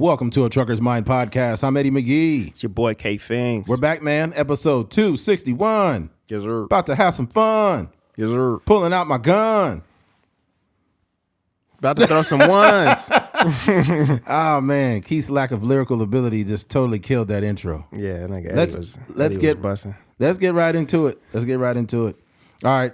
Welcome to a Trucker's Mind podcast. I'm Eddie McGee. It's your boy K Fings. We're back, man. Episode 261. Yes, sir. About to have some fun. Yes, sir. Pulling out my gun. About to throw some ones. Oh man, Keith's lack of lyrical ability just totally killed that intro. Yeah, nigga. Let's get right into it. All right,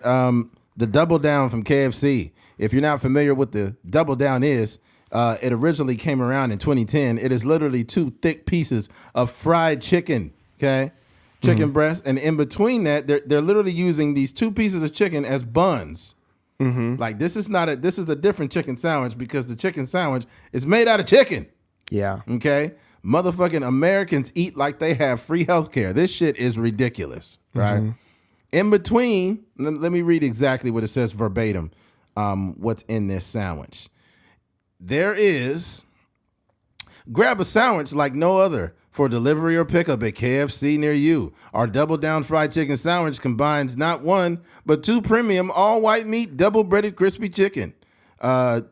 the double down from KFC. If you're not familiar with the double down is, it originally came around in 2010. It is literally two thick pieces of fried chicken. Okay, chicken breast, and in between that, they're literally using these two pieces of chicken as buns. Mm-hmm. Like this is a different chicken sandwich because the chicken sandwich is made out of chicken. Yeah. Okay. Motherfucking Americans eat like they have free healthcare. This shit is ridiculous, right? Mm-hmm. In between, let me read exactly what it says verbatim. What's in this sandwich? There is grab a sandwich like no other for delivery or pickup at KFC near you. Our double down fried chicken sandwich combines not one, but two premium all white meat, double breaded crispy chicken.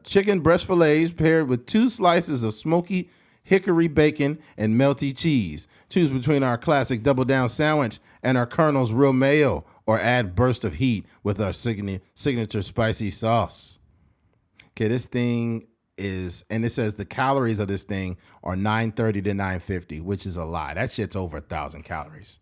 Chicken breast fillets paired with two slices of smoky hickory bacon and melty cheese. Choose between our classic double down sandwich and our Colonel's real mayo, or add burst of heat with our signature spicy sauce. Okay, this thing is, and it says the calories of this thing are 930 to 950, which is a lie. That shit's over 1,000 calories.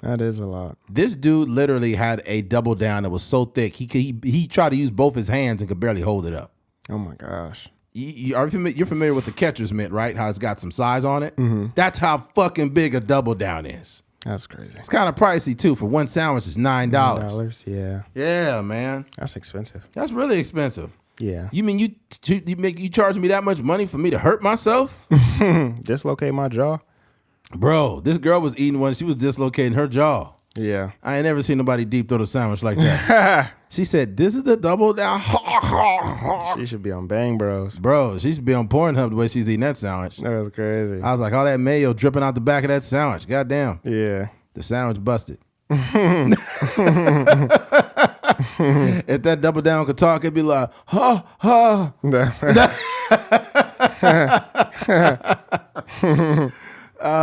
That is a lot. This dude literally had a double down that was so thick he tried to use both his hands and could barely hold it up. Oh my gosh. You're familiar with the catcher's mitt, right? How it's got some size on it? Mm-hmm. That's how fucking big a double down is. That's crazy. It's kind of pricey too. For one sandwich, it's $9. $9, yeah. Yeah, man. That's expensive. That's really expensive. Yeah. You mean you charge me that much money for me to hurt myself? Dislocate my jaw? Bro, this girl was eating one. She was dislocating her jaw. Yeah. I ain't never seen nobody deep throat a sandwich like that. She said, this is the double down. She should be on Bang Bros. Bro, she should be on Pornhub the way she's eating that sandwich. That was crazy. I was like, all that mayo dripping out the back of that sandwich. Goddamn. Yeah. The sandwich busted. If that double down could talk, it'd be like, ha, ha.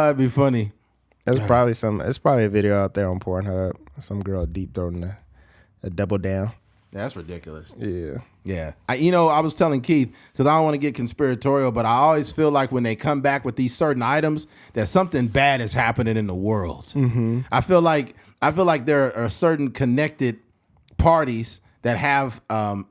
It'd be funny. It's probably a video out there on Pornhub. Some girl deep throating a double down. That's ridiculous. Yeah. Yeah. I was telling Keith, because I don't want to get conspiratorial, but I always feel like when they come back with these certain items, that something bad is happening in the world. Mm-hmm. I feel like there are certain connected parties that have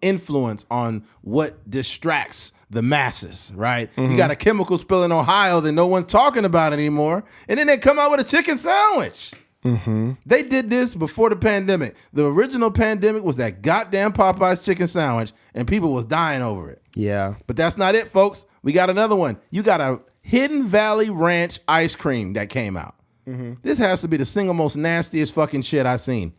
influence on what distracts the masses, right? Mm-hmm. You got a chemical spill in Ohio that no one's talking about anymore, and then they come out with a chicken sandwich. Mm-hmm. They did this before the pandemic. The original pandemic was that goddamn Popeye's chicken sandwich, and people was dying over it. Yeah. But that's not it, folks. We got another one. You got a Hidden Valley Ranch ice cream that came out. Mm-hmm. This has to be the single most nastiest fucking shit I've seen.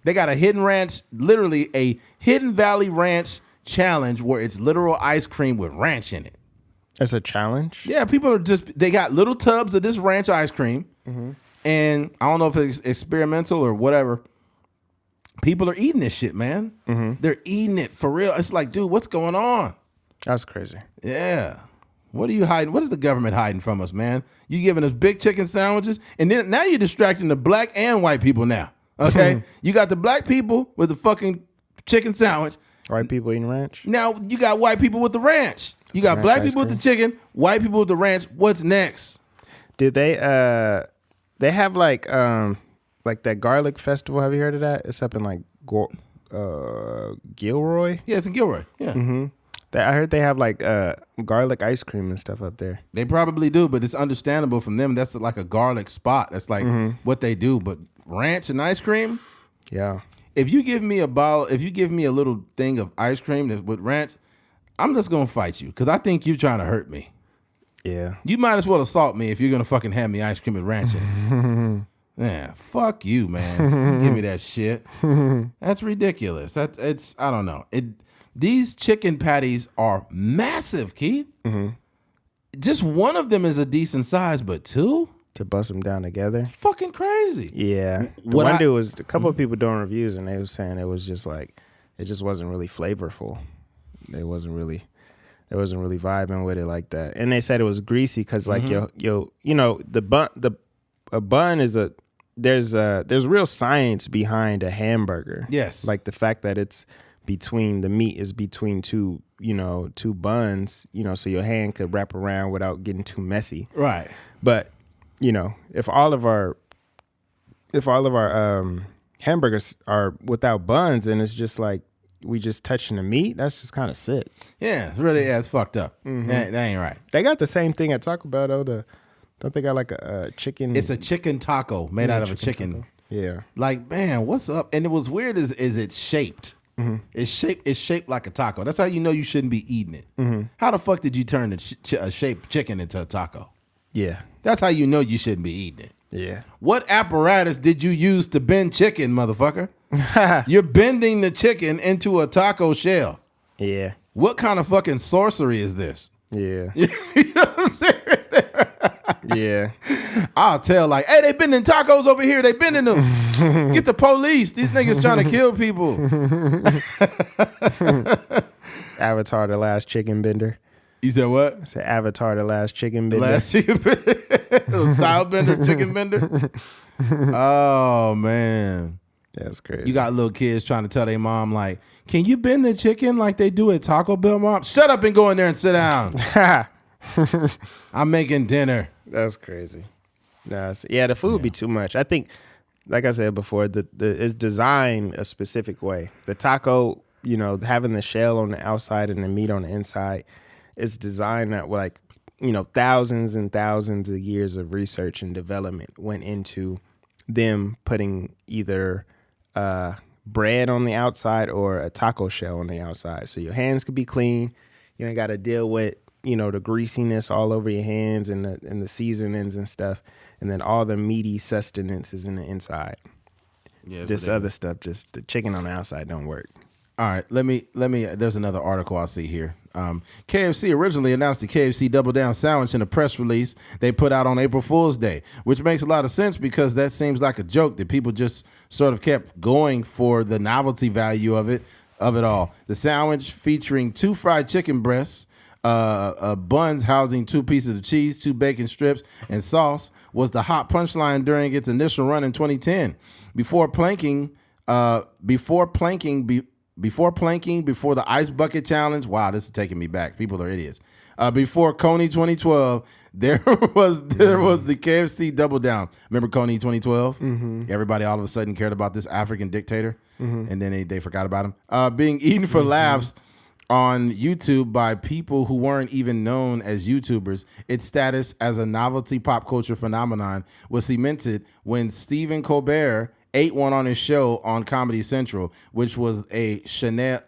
They got a literally a Hidden Valley Ranch challenge where it's literal ice cream with ranch in it. It's a challenge? Yeah, they got little tubs of this ranch ice cream. Mm-hmm. And I don't know if it's experimental or whatever. People are eating this shit, man. Mm-hmm. They're eating it for real. It's like, dude, what's going on? That's crazy. Yeah. What are you hiding? What is the government hiding from us, man? You giving us big chicken sandwiches, and then now you're distracting the black and white people now. Okay? You got the black people with the fucking chicken sandwich. White people eating ranch? Now you got white people with the ranch. You got black people with the chicken, white people with the ranch. What's next? Did they have like that garlic festival? Have you heard of that? It's up in like Gilroy. Yeah, it's in Gilroy. Yeah. Mm-hmm. I heard they have like garlic ice cream and stuff up there. They probably do, but it's understandable from them. That's like a garlic spot. That's like what they do. But ranch and ice cream? Yeah. If you give me a little thing of ice cream with ranch, I'm just going to fight you because I think you're trying to hurt me. Yeah. You might as well assault me if you're going to fucking have me ice cream with ranch in it. Yeah, fuck you, man. Give me that shit. That's ridiculous. I don't know. These chicken patties are massive, Keith. Mm-hmm. Just one of them is a decent size, but two? To bust them down together? It's fucking crazy. Yeah. A couple of people doing reviews, and they were saying it was just like, it just wasn't really flavorful. It wasn't really They wasn't really vibing with it like that. And they said it was greasy because like a bun is there's real science behind a hamburger. Yes. Like the fact that it's the meat is between two buns, so your hand could wrap around without getting too messy. Right. But, if all of our hamburgers are without buns and it's just like we just touching the meat, that's just kind of sick. Yeah, it's fucked up. That ain't right. They got the same thing at Taco Bell though. Don't they got like a chicken? It's a chicken taco made out of a chicken. Taco. Yeah. Like, man, what's up? And it was weird is it's shaped. Mm-hmm. It's shaped like a taco. That's how you know you shouldn't be eating it. Mm-hmm. How the fuck did you turn a shaped chicken into a taco? Yeah. That's how you know you shouldn't be eating it. Yeah. What apparatus did you use to bend chicken, motherfucker? You're bending the chicken into a taco shell. Yeah. What kind of fucking sorcery is this? Yeah. You know what I'm saying? Yeah. I'll tell like, hey, they bending tacos over here. They bending them. Get the police. These niggas trying to kill people. Avatar: The Last Chicken Bender. You said what? I said Avatar: The Last Chicken Bender. Last chicken bender. Style bender, chicken bender. Oh, man. That's crazy. You got little kids trying to tell their mom, like, can you bend the chicken like they do at Taco Bell, mom? Shut up and go in there and sit down. I'm making dinner. That's crazy. The food be too much. I think, like I said before, it's designed a specific way. The taco, having the shell on the outside and the meat on the inside, is designed that like, thousands and thousands of years of research and development went into them putting either bread on the outside or a taco shell on the outside. So your hands could be clean. You ain't got to deal with the greasiness all over your hands and the seasonings and stuff, and then all the meaty sustenance is in the inside. Yeah, this other stuff, just the chicken on the outside, don't work. All right, let me. There's another article I see here. KFC originally announced the KFC Double Down sandwich in a press release they put out on April Fool's Day, which makes a lot of sense because that seems like a joke that people just sort of kept going for the novelty value of it all. The sandwich featuring 2 fried chicken breasts, buns housing 2 pieces of cheese, 2 bacon strips, and sauce was the hot punchline during its initial run in 2010. Before planking before the ice bucket challenge. Wow, this is taking me back. People are idiots. Before Coney 2012, there was the KFC Double Down. Remember Coney 2012? Mm-hmm. Everybody all of a sudden cared about this African dictator, and then they forgot about him. Being eaten for laughs on YouTube by people who weren't even known as YouTubers. Its status as a novelty pop culture phenomenon was cemented when Stephen Colbert ate one on his show on Comedy Central, which was a Chanel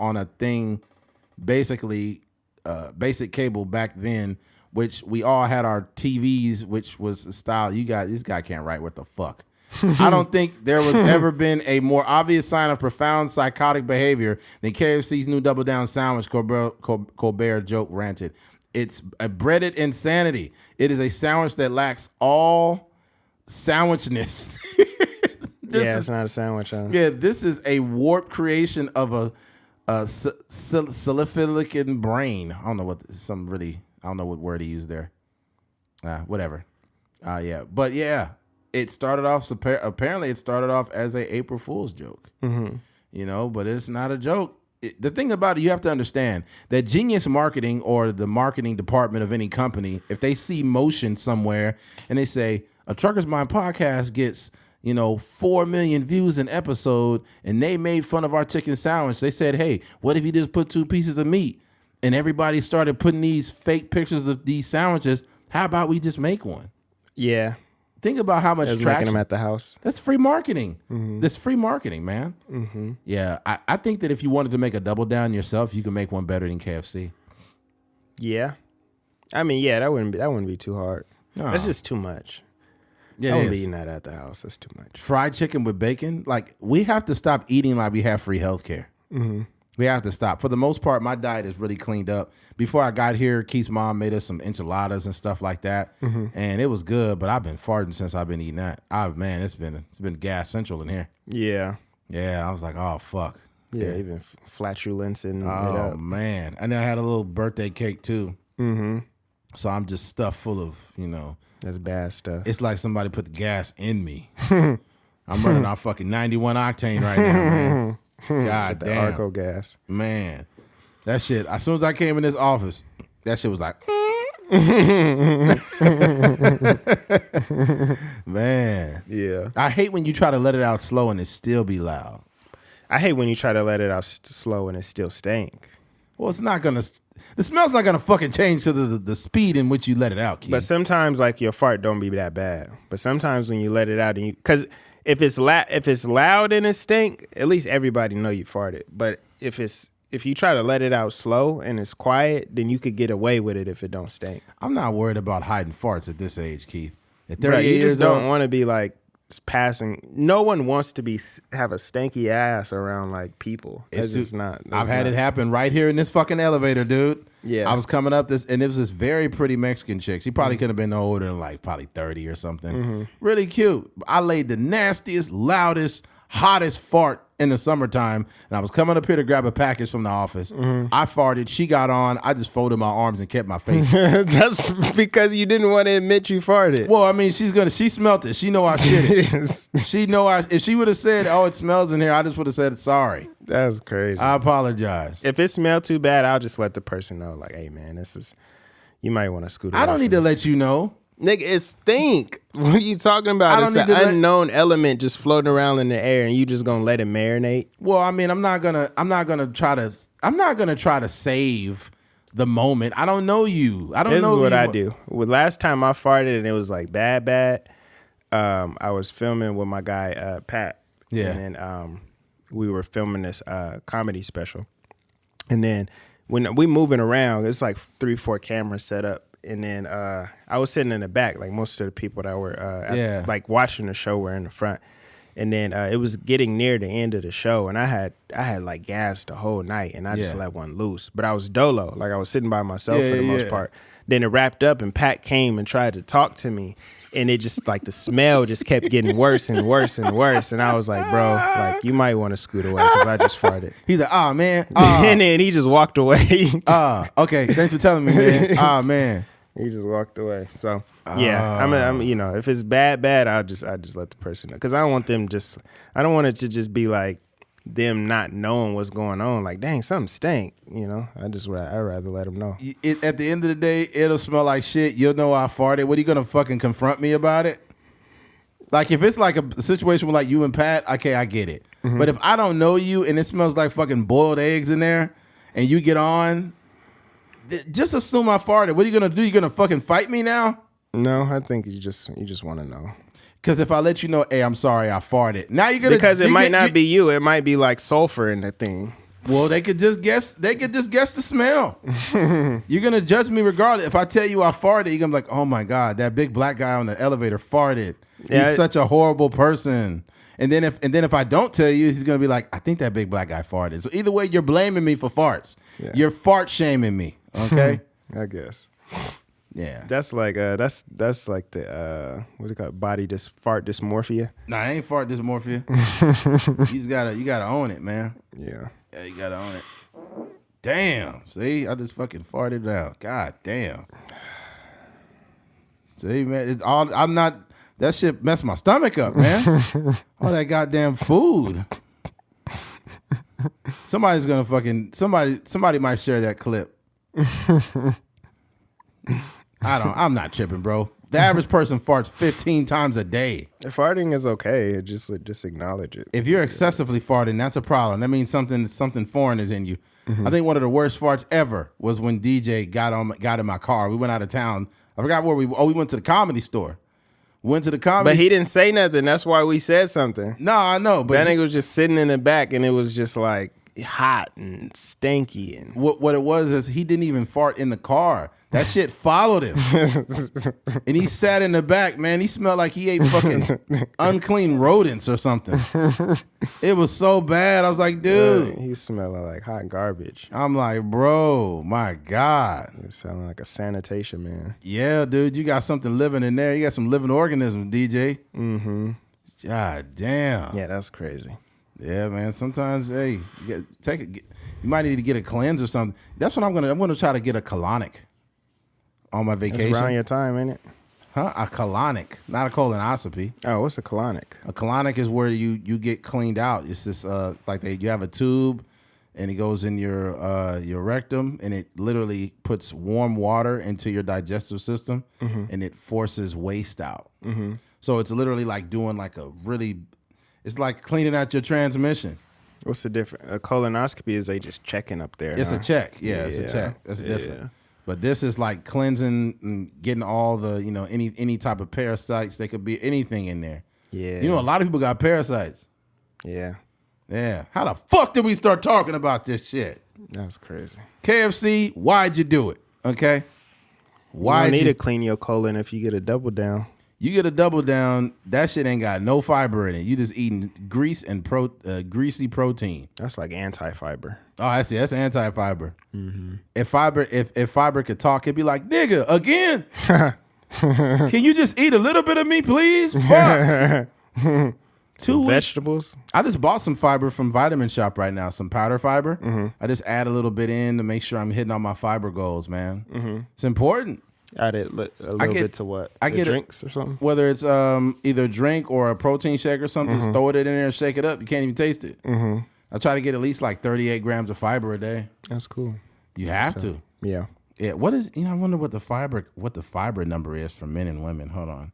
on a thing, basically basic cable back then, which we all had our TVs, which was a style. This guy can't write. What the fuck? I don't think there was ever been a more obvious sign of profound psychotic behavior than KFC's new Double Down sandwich, Colbert joke ranted. It's a breaded insanity. It is a sandwich that lacks all sandwichness. It's not a sandwich. Huh? Yeah, this is a warped creation of a syphilican brain. I don't know what word he used there. Whatever. But yeah. It started off, apparently it started off as a April Fool's joke, but it's not a joke. The thing about it, you have to understand that genius marketing or the marketing department of any company, if they see motion somewhere and they say a Trucker's Mind podcast gets, 4 million views an episode and they made fun of our chicken sandwich. They said, hey, what if you just put 2 pieces of meat? And everybody started putting these fake pictures of these sandwiches. How about we just make one? Yeah. Think about how much traction. Making them at the house. That's free marketing. Mm-hmm. That's free marketing, man. Mm-hmm. Yeah, I think that if you wanted to make a Double Down yourself, you can make one better than KFC. Yeah, I mean, that wouldn't be too hard. No. That's just too much. Yeah, I wouldn't be eating that at the house. That's too much. Fried chicken with bacon. Like, we have to stop eating like we have free healthcare. Mm-hmm. We have to stop. For the most part, my diet is really cleaned up. Before I got here, Keith's mom made us some enchiladas and stuff like that, and it was good. But I've been farting since I've been eating that. It's been gas central in here. Yeah. I was like, oh fuck. Yeah, even flatulence and Oh man, and I had a little birthday cake too. So I'm just stuffed full of, that's bad stuff. it's like somebody put the gas in me. I'm running off fucking 91 octane right now, man. God the damn. Arco gas. Man, that shit, as soon as I came in this office, that shit was like, man. Yeah. I hate when you try to let it out slow and it still be loud. I hate when you try to let it out slow and it still stink. Well, it's not going to, the smell's not going to fucking change to the speed in which you let it out, kid. But sometimes, like, your fart don't be that bad. But sometimes when you let it out, because if it's loud and it stink, at least everybody know you farted. But if you try to let it out slow and it's quiet, then you could get away with it if it don't stink. I'm not worried about hiding farts at this age, Keith. At 38 Right, you years just don't old, want to be like passing. No one wants to have a stanky ass around like people. It's just not. I've had it happen right here in this fucking elevator, dude. Yeah. I was coming up this, and it was this very pretty Mexican chick. She probably could have been no older than like probably 30 or something. Really cute. I laid the nastiest, loudest, hottest fart in the summertime, and I was coming up here to grab a package from the office. I farted. She got on. I just folded my arms and kept my face. That's because you didn't want to admit you farted. Well, I mean, she smelt it. She know I shit it. She know if she would have said, "Oh, it smells in here," I just would have said, "Sorry." That's crazy. I apologize. If it smelled too bad, I'll just let the person know, like, "Hey, man, you might want to scoot." I don't need to let you know. Nigga, it stink. What are you talking about? It's an unknown element just floating around in the air, and you just gonna let it marinate? Well, I mean, I'm not gonna try to save the moment. I don't know you. I don't know. This is what you. I do. Well, last time I farted and it was like bad. I was filming with my guy Pat. Yeah. And then we were filming this comedy special, and then when we moving around, it's like 3-4 cameras set up. And then I was sitting in the back, like most of the people that were like watching the show were in the front. And then it was getting near the end of the show, and I had like gas the whole night, and I just let one loose. But I was dolo, like I was sitting by myself for the most part. Then it wrapped up, and Pat came and tried to talk to me, and it just like the smell just kept getting worse and worse and worse. And I was like, bro, like you might want to scoot away because I just farted. He's like, oh man, and then he just walked away. Okay, thanks for telling me, man. Oh man. He just walked away. So yeah, I'm if it's bad, I just let the person know, because I don't want it to just be like them not knowing what's going on. Like, dang, something stank. I'd rather let them know. At the end of the day, it'll smell like shit. You'll know I farted. What are you gonna fucking confront me about it? Like if it's like a situation with like you and Pat, okay, I get it. But if I don't know you and it smells like fucking boiled eggs in there, and you get on. Just assume I farted. What are you gonna do? You gonna fucking fight me now? No, I think you just want to know. Because if I let you know, hey, I'm sorry, I farted. Now you're gonna it might not be you. It might be like sulfur in the thing. Well, they could just guess. They could just guess the smell. You're gonna judge me regardless. If I tell you I farted, you're gonna be like, oh my god, that big black guy on the elevator farted. Yeah, he's such a horrible person. And then if I don't tell you, he's gonna be like, I think that big black guy farted. So either way, you're blaming me for farts. Yeah. You're fart shaming me. Okay, I guess. Yeah, that's like that's like the what do you call it? Fart dysmorphia. Nah, I ain't fart dysmorphia. you gotta own it, man. Yeah, you gotta own it. Damn, see, I just fucking farted out. God damn. See, man, it's all. I'm not. That shit messed my stomach up, man. All that goddamn food. Somebody's gonna fucking somebody might share that clip. I'm not tripping, bro. The average person farts 15 times a day. Farting is okay. Just acknowledge it. If you're excessively farting, that's a problem. That means something foreign is in you. I think one of the worst farts ever was when DJ got in my car. We went out of town. I forgot where we went to the Comedy Store. Went to the comedy. But he didn't say nothing. That's why we said something. No, I know. But that nigga was just sitting in the back, and it was just like hot and stanky. And what it was is he didn't even fart in the car. That shit followed him. And he sat in the back, man. He smelled like he ate fucking unclean rodents or something. It was so bad. I was like, dude. Yeah, he's smelling like hot garbage. I'm like, bro, my God. It sounded like a sanitation man. Yeah, dude. You got something living in there. You got some living organisms, DJ. Mm-hmm. God damn. Yeah, that's crazy. Yeah, man. Sometimes, hey, you might need to get a cleanse or something. That's what I'm gonna try to get a colonic on my vacation. It's around your time, ain't it? Huh? A colonic, not a colonoscopy. Oh, what's a colonic? A colonic is where you get cleaned out. It's just it's like you have a tube, and it goes in your rectum, and it literally puts warm water into your digestive system, and it forces waste out. So it's literally like doing like it's like cleaning out your transmission. What's the difference? A colonoscopy is they just checking up there. It's a check. Yeah, it's a check. That's different. But this is like cleansing and getting all the, any type of parasites. They could be anything in there. Yeah. A lot of people got parasites. Yeah. Yeah. How the fuck did we start talking about this shit? That's crazy. KFC, why'd you do it? Okay. Why you need to clean your colon if you get a double down. You get a double down, that shit ain't got no fiber in it. You just eating grease and greasy protein. That's like anti-fiber. Oh, I see. That's anti-fiber. If fiber could talk, it'd be like, nigga, again? Can you just eat a little bit of me, please? Fuck. 2 weeks. Vegetables. I just bought some fiber from Vitamin Shop right now, some powder fiber. I just add a little bit in to make sure I'm hitting all my fiber goals, man. It's important. Add it a little bit to what? I get drinks or something? Whether it's either drink or a protein shake or something, just throw it in there and shake it up. You can't even taste it. I try to get at least like 38 grams of fiber a day. That's cool. You have to. Yeah. Yeah. What is, I wonder what the fiber number is for men and women. Hold on.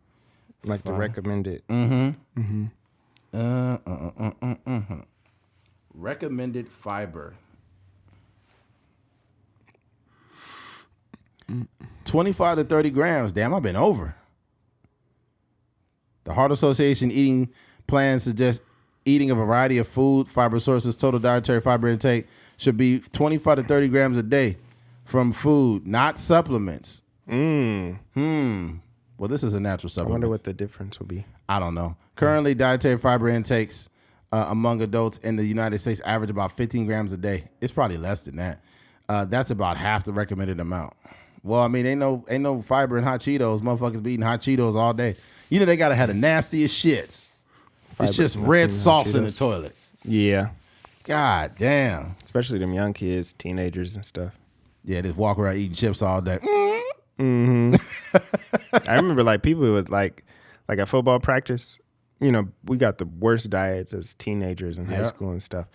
Like the recommended. Recommended fiber. 25 to 30 grams. Damn, I've been over. The Heart Association eating plans suggest eating a variety of food, fiber sources, total dietary fiber intake should be 25 to 30 grams a day from food, not supplements. Well, this is a natural I supplement. wonder what the difference will be. I don't know. Currently, dietary fiber intakes among adults in the United States average about 15 grams a day. It's probably less than that. That's about half the recommended amount. Well, I mean, ain't no fiber in hot Cheetos. Motherfuckers be eating hot Cheetos all day. They gotta have the nastiest shits. Fiber, it's just red sauce in the toilet. Yeah. God damn. Especially them young kids, teenagers and stuff. Yeah, just walk around eating chips all day. I remember like people with like at football practice, we got the worst diets as teenagers in high school and stuff.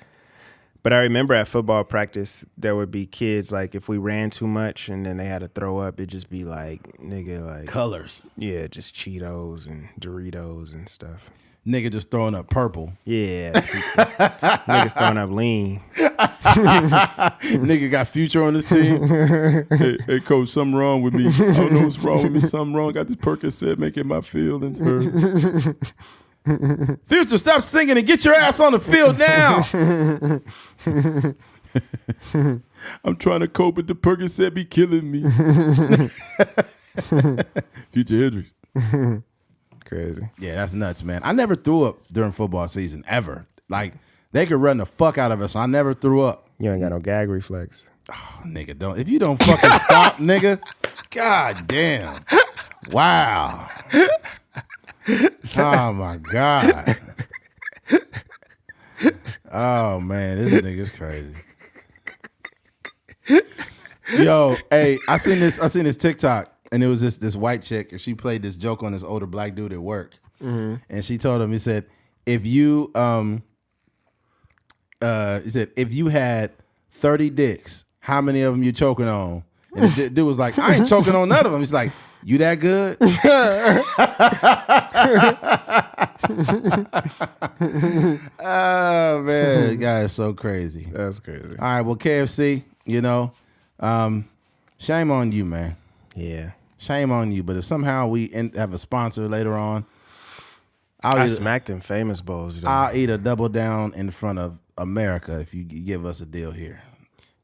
But I remember at football practice, there would be kids, like, if we ran too much and then they had to throw up, it'd just be like, nigga, like... colors. Yeah, just Cheetos and Doritos and stuff. Nigga just throwing up purple. Yeah. Niggas throwing up lean. Nigga got Future on his team. Hey, coach, something wrong with me. I don't know what's wrong with me. Something wrong. Got this Percocet making my feelings hurt. Future, stop singing and get your ass on the field now. I'm trying to cope, but the Percocet be killing me. Future Hendrix. Crazy. Yeah, that's nuts, man. I never threw up during football season, ever. Like, they could run the fuck out of us. I never threw up. You ain't got no gag reflex. Oh, nigga, don't. If you don't fucking stop, nigga, god damn. Wow. Oh my God. Oh man, this nigga's crazy. Yo, hey, I seen this TikTok, and it was this white chick, and she played this joke on this older black dude at work. And she told him, he said, if you had 30 dicks, how many of them you choking on? And the dude was like, I ain't choking on none of them. He's like, you that good? Oh man, the guy is so crazy. That's crazy. All right, well, KFC, shame on you, man. Yeah. Shame on you. But if somehow we have a sponsor later on, I smacked them famous bowls, though. I'll eat a double down in front of America if you give us a deal here.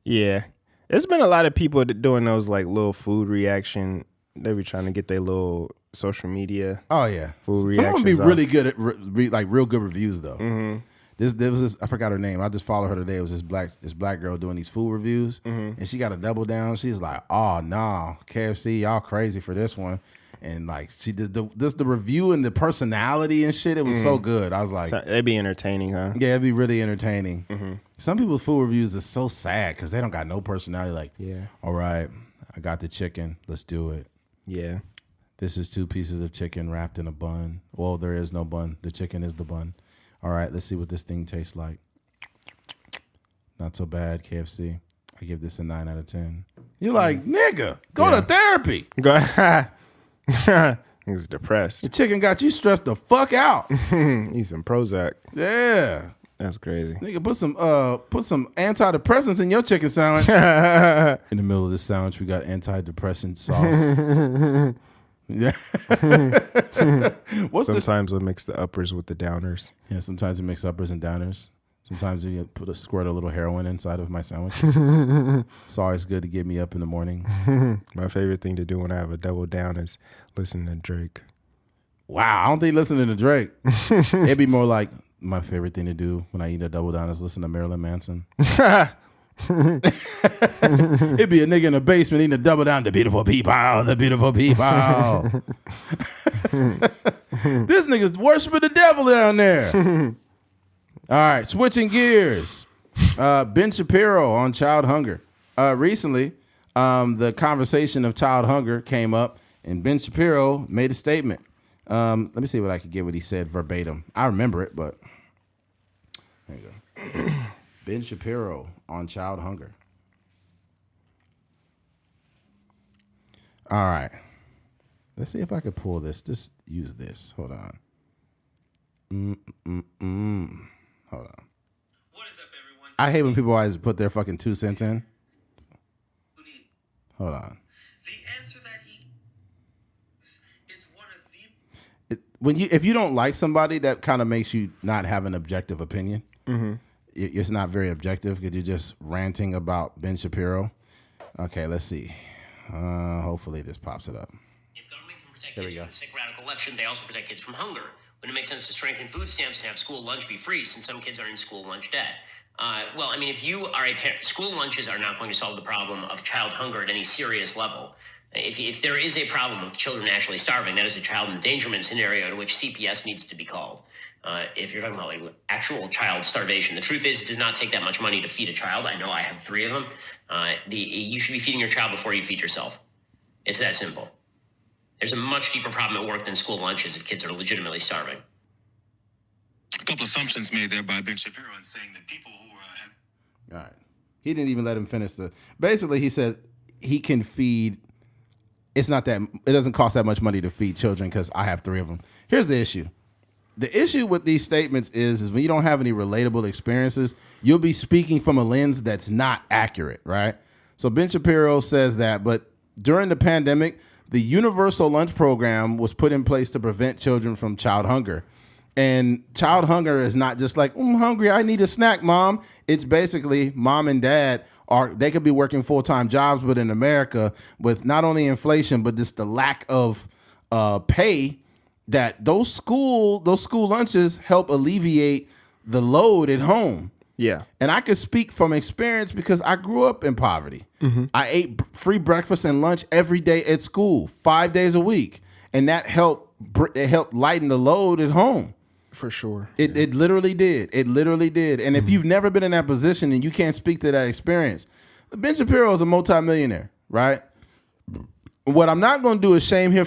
Yeah. There's been a lot of people doing those like little food reaction. They be trying to get their little social media. Oh yeah, food some reactions. of them be really good at real good reviews though. There was this, I forgot her name. I just followed her today. It was this black girl doing these food reviews, and she got a double down. She's like, oh no, KFC, y'all crazy for this one. And like she did the review and the personality and shit. It was so good. I was like, it'd be entertaining, huh? Yeah, it'd be really entertaining. Some people's food reviews are so sad because they don't got no personality. Like, all right, I got the chicken. Let's do it. Yeah. This is 2 pieces of chicken wrapped in a bun. Well, there is no bun. The chicken is the bun. All right, let's see what this thing tastes like. Not so bad, KFC. I give this a 9 out of 10. You're like, nigga, go to therapy. He's depressed. The chicken got you stressed the fuck out. Need some Prozac. Yeah. That's crazy. Nigga, put some antidepressants in your chicken sandwich. In the middle of this sandwich, we got antidepressant sauce. Yeah. Sometimes we'll mix the uppers with the downers. Yeah, sometimes we mix uppers and downers. Sometimes you squirt a little heroin inside of my sandwiches. It's always good to get me up in the morning. My favorite thing to do when I have a double down is listen to Drake. Wow, I don't think listening to Drake. It'd be more like my favorite thing to do when I eat a double down is listen to Marilyn Manson. It'd be a nigga in the basement eating a double down. The beautiful people, the beautiful people. This nigga's worshiping the devil down there. All right, switching gears. Ben Shapiro on child hunger. Recently, the conversation of child hunger came up, and Ben Shapiro made a statement. Let me see what I could get what he said verbatim. I remember it, but there you go. Ben Shapiro on child hunger. All right. Let's see if I could pull this. Just use this. Hold on. Hold on. What is up, everyone? I hate when people always put their fucking 2 cents in. Hold on. The answer that he is one of the... If you don't like somebody, that kind of makes you not have an objective opinion. Mm-hmm. It's not very objective because you're just ranting about Ben Shapiro. Okay, let's see. Hopefully this pops it up. If government can protect kids from the sick radical left, shouldn't they also protect kids from hunger? Wouldn't it make sense to strengthen food stamps and have school lunch be free since some kids are in school lunch debt? Well, I mean, if you are a parent, school lunches are not going to solve the problem of child hunger at any serious level. If there is a problem of children actually starving, that is a child endangerment scenario to which CPS needs to be called. If you're talking about like actual child starvation, the truth is it does not take that much money to feed a child. I know I have 3 of them. You should be feeding your child before you feed yourself. It's that simple. There's a much deeper problem at work than school lunches if kids are legitimately starving. A couple assumptions made there by Ben Shapiro in saying that people who All right. He didn't even let him finish basically he says he can feed. It doesn't cost that much money to feed children because I have 3 of them. Here's the issue. The issue with these statements is when you don't have any relatable experiences, you'll be speaking from a lens that's not accurate, right? So Ben Shapiro says that, but during the pandemic, the universal lunch program was put in place to prevent children from child hunger. And child hunger is not just like, I'm hungry, I need a snack, mom. It's basically mom and dad they could be working full-time jobs, but in America, with not only inflation, but just the lack of pay, that those school lunches help alleviate the load at home. Yeah. And I can speak from experience because I grew up in poverty. Mm-hmm. I ate free breakfast and lunch every day at school, 5 days a week. And that helped lighten the load at home. For sure. It literally did. It literally did. And if you've never been in that position and you can't speak to that experience, Ben Shapiro is a multimillionaire, right? What I'm not going to do is shame him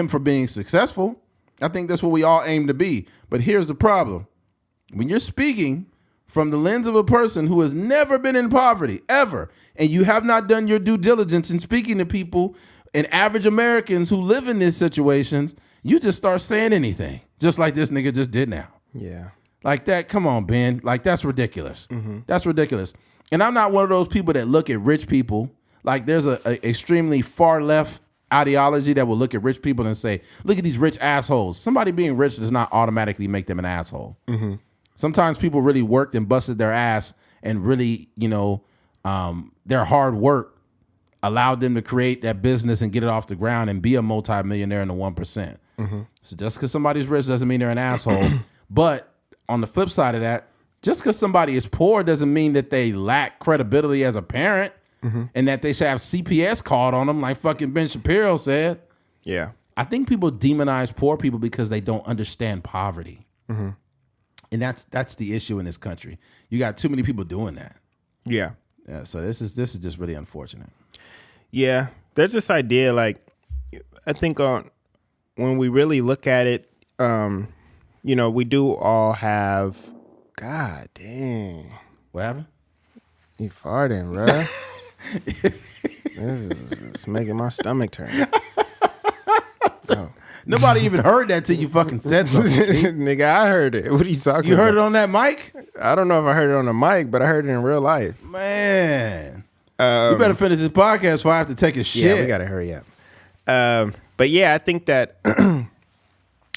for being successful. I think that's what we all aim to be. But here's the problem. When you're speaking from the lens of a person who has never been in poverty, ever, and you have not done your due diligence in speaking to people and average Americans who live in these situations, you just start saying anything, just like this nigga just did now. Yeah. Like that, come on, Ben. Like, that's ridiculous. Mm-hmm. That's ridiculous. And I'm not one of those people that look at rich people. Like, there's a extremely far left ideology that will look at rich people and say, look at these rich assholes. Somebody being rich does not automatically make them an asshole. Mm-hmm. Sometimes people really worked and busted their ass and really, their hard work allowed them to create that business and get it off the ground and be a multimillionaire in the 1%. Mm-hmm. So just because somebody's rich doesn't mean they're an asshole. But on the flip side of that, just because somebody is poor doesn't mean that they lack credibility as a parent. Mm-hmm. And that they should have CPS called on them like fucking Ben Shapiro said. Yeah. I think people demonize poor people because they don't understand poverty. Mm-hmm. And that's the issue in this country. You got too many people doing that. Yeah. Yeah. So this is just really unfortunate. Yeah. There's this idea, like, I think when we really look at it, we do all have, God dang. What happened? You farting, bro. This is making my stomach turn. So. Nobody even heard that till you fucking said something. Nigga, I heard it. What are you talking about? You heard it on that mic? I don't know if I heard it on the mic, but I heard it in real life. Man. We better finish this podcast before I have to take a shit. Yeah, we got to hurry up. But yeah, I think that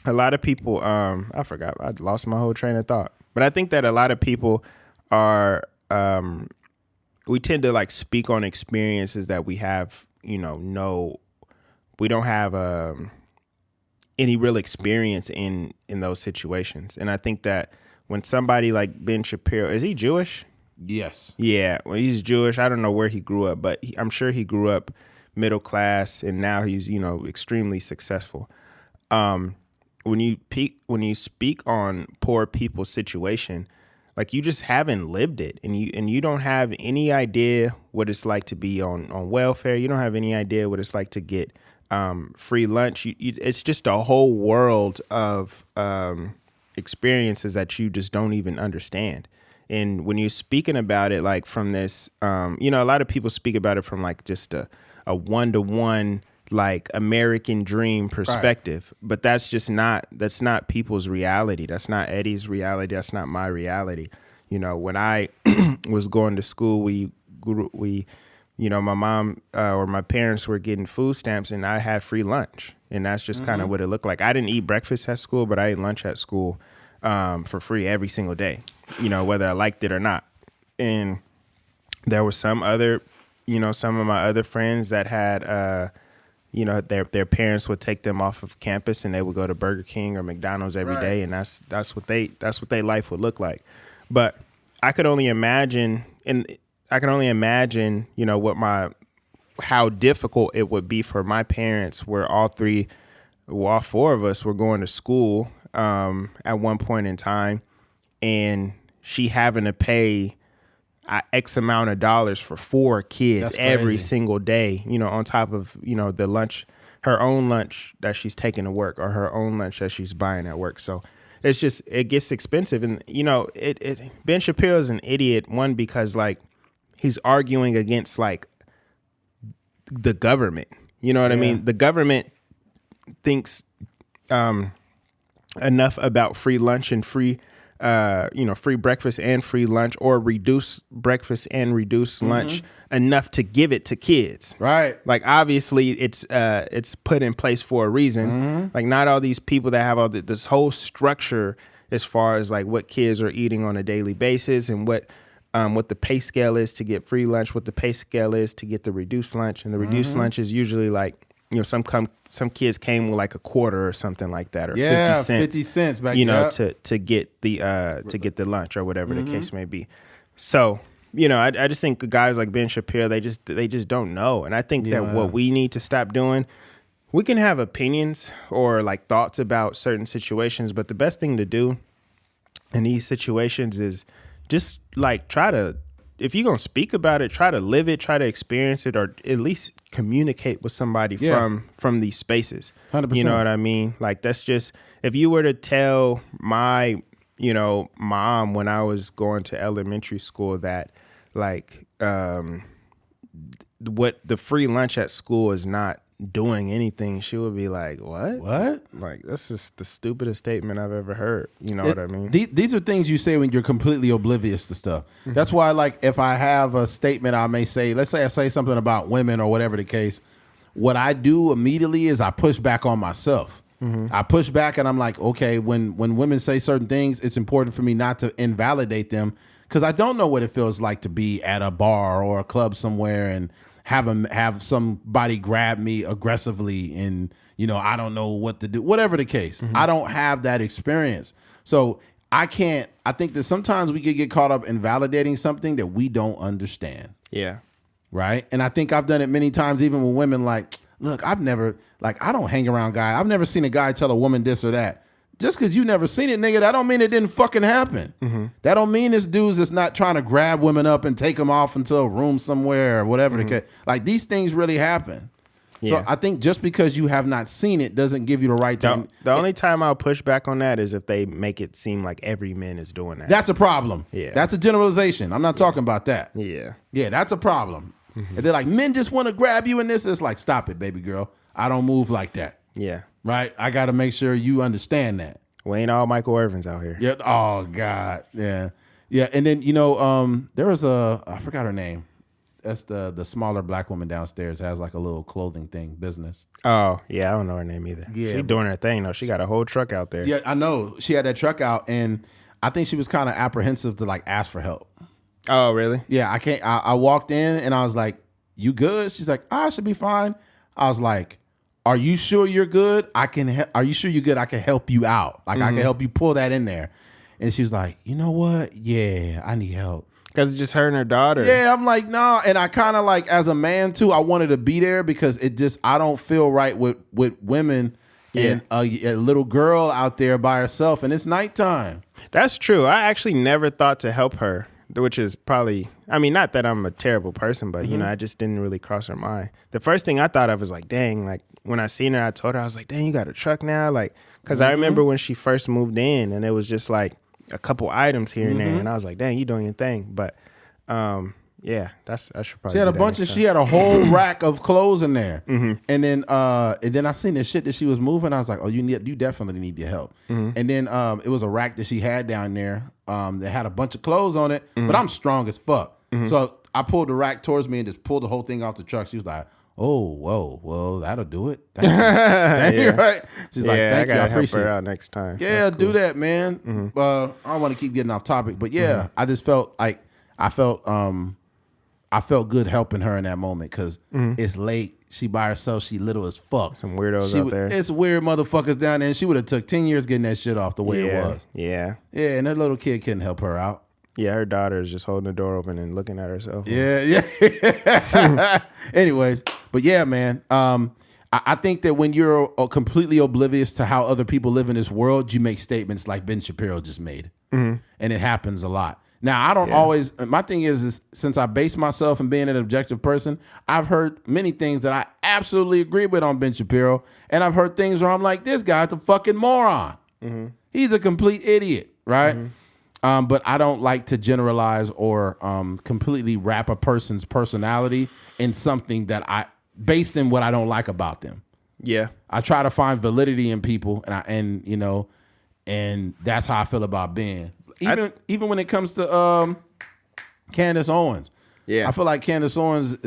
a lot of people, I forgot. I lost my whole train of thought. But I think that a lot of people are, we tend to like speak on experiences that we have, we don't have any real experience in those situations. And I think that when somebody like Ben Shapiro, is he Jewish? Yes. Yeah, well, he's Jewish. I don't know where he grew up, but I'm sure he grew up middle class, and now he's extremely successful. When you speak on poor people's situation, like you just haven't lived it, and you don't have any idea what it's like to be on welfare. You don't have any idea what it's like to get free lunch. It's just a whole world of experiences that you just don't even understand. And when you're speaking about it, like from this, a lot of people speak about it from like just a one-to-one, like American dream perspective, right. But that's not people's reality. That's not Eddie's reality. That's not my reality. When I was going to school, my mom or my parents were getting food stamps, and I had free lunch, and that's just kind of what it looked like. I didn't eat breakfast at school, but I ate lunch at school for free every single day, whether I liked it or not. And there was some of my other friends that had, their parents would take them off of campus, and they would go to Burger King or McDonald's every day, and that's what their life would look like. But I could only imagine, how difficult it would be for my parents, where all four of us were going to school at one point in time, and she having to pay X amount of dollars for 4 kids every single day, on top of, the lunch, her own lunch that she's taking to work, or her own lunch that she's buying at work. So it gets expensive. And, Ben Shapiro is an idiot, one, because like he's arguing against like the government. You know what I mean? The government thinks enough about free lunch and free breakfast and free lunch, or reduce breakfast and reduce lunch enough to give it to kids. Right. Like obviously it's put in place for a reason. Like not all these people that have this whole structure as far as like what kids are eating on a daily basis, and what the pay scale is to get free lunch, what the pay scale is to get the reduced lunch. And the reduced lunch is usually like, some kids came with like a quarter or something like that, or 50 cents back, to get the lunch or whatever the case may be. So, I just think guys like Ben Shapiro, they just don't know. And I think that what we need to stop doing, we can have opinions or like thoughts about certain situations, but the best thing to do in these situations is just like if you're going to speak about it, try to live it, try to experience it, or at least communicate with somebody from these spaces. 100%. You know what I mean? Like that's just, if you were to tell my, mom when I was going to elementary school that like, what the free lunch at school is not doing anything, she would be like, what? Like, that's just the stupidest statement I've ever heard. You know what I mean? These are things you say when you're completely oblivious to stuff. That's why, like, if I have a statement I may say, let's say I say something about women or whatever the case, what I do immediately is I push back on myself. I push back and I'm like, okay, when women say certain things, it's important for me not to invalidate them, because I don't know what it feels like to be at a bar or a club somewhere and have somebody grab me aggressively, and I don't know what to do, whatever the case. I don't have that experience, so I think that sometimes we could get caught up in validating something that we don't understand. Yeah. Right. And I think I've done it many times, even with women, like, look, I don't hang around guys. I've never seen a guy tell a woman this or that. Just because you never seen it, nigga, that don't mean it didn't fucking happen. Mm-hmm. That don't mean this dude's just not trying to grab women up and take them off into a room somewhere or whatever. Mm-hmm. Like, these things really happen. Yeah. So I think just because you have not seen it doesn't give you the right to... The only time I'll push back on that is if they make it seem like every man is doing that. That's a problem. Yeah. That's a generalization. I'm not talking about that. Yeah. Yeah, that's a problem. Mm-hmm. And they're like, men just want to grab you in this. It's like, stop it, baby girl. I don't move like that. Yeah. Right? I got to make sure you understand that. We ain't all Michael Irvins out here. Yeah. Oh, God. Yeah. Yeah. And then, there was I forgot her name. That's the smaller black woman downstairs, has like a little clothing thing, business. Oh, yeah. I don't know her name either. Yeah. She's doing her thing, though. She got a whole truck out there. Yeah, I know. She had that truck out, and I think she was kind of apprehensive to like ask for help. Oh, really? Yeah. I walked in and I was like, you good? She's like, I should be fine. I was like, are you sure you're good? Are you sure you're good? I can help you out. Like, I can help you pull that in there. And she was like, you know what? Yeah, I need help. Because it's just her and her daughter. Yeah, I'm like, nah. And I kind of like, as a man too, I wanted to be there because I don't feel right with women and a little girl out there by herself, and it's nighttime. That's true. I actually never thought to help her, which is probably, I mean, not that I'm a terrible person, but, I just didn't really cross her mind. The first thing I thought of was like, dang, like when I seen her, I told her, I was like, dang, you got a truck now? Like, because I remember when she first moved in and it was just like a couple items here and there. And I was like, dang, you doing your thing. But yeah, I should probably. She had a bunch she had a whole rack of clothes in there. Mm-hmm. And then I seen the shit that she was moving. I was like, oh, you definitely need your help. Mm-hmm. And then it was a rack that she had down there that had a bunch of clothes on it. Mm-hmm. But I'm strong as fuck. Mm-hmm. So I pulled the rack towards me and just pulled the whole thing off the truck. She was like, oh, whoa, well, that'll do it. Thank you. Thank you, right? She's like, thank you, I appreciate help her it. out next time. Yeah, cool. Do that, man. Mm-hmm. I don't want to keep getting off topic, but yeah, I just felt like I felt good helping her in that moment because it's late. She by herself. She little as fuck. Some weirdos out there. It's weird motherfuckers down there, and she would have took 10 years getting that shit off the way it was. Yeah. Yeah, and that little kid couldn't help her out. Yeah, her daughter is just holding the door open and looking at herself. Yeah. Anyways, but yeah, man. I think that when you're completely oblivious to how other people live in this world, you make statements like Ben Shapiro just made. Mm-hmm. And it happens a lot. Now, I don't always, my thing is since I base myself in being an objective person, I've heard many things that I absolutely agree with on Ben Shapiro. And I've heard things where I'm like, this guy's a fucking moron. Mm-hmm. He's a complete idiot, right? Mm-hmm. But I don't like to generalize or completely wrap a person's personality in something that based in what I don't like about them. Yeah, I try to find validity in people, and that's how I feel about Ben. Even when it comes to Candace Owens. Yeah, I feel like Candace Owens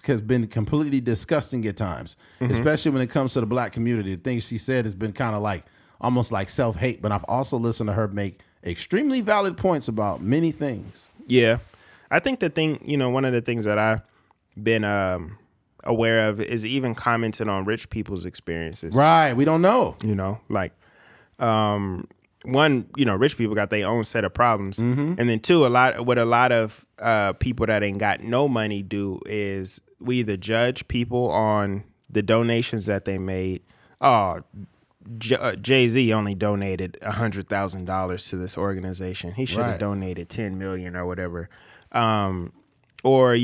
has been completely disgusting at times, especially when it comes to the black community. The things she said has been kind of like almost like self-hate. But I've also listened to her make extremely valid points about many things. Yeah. I think one of the things that I've been aware of is even commenting on rich people's experiences. Right. We don't know. Like, one, rich people got their own set of problems. Mm-hmm. And then two, a lot of people that ain't got no money do is we either judge people on the donations that they made. Oh, Jay-Z only donated $100,000 to this organization. He should have donated $10 million or whatever. Or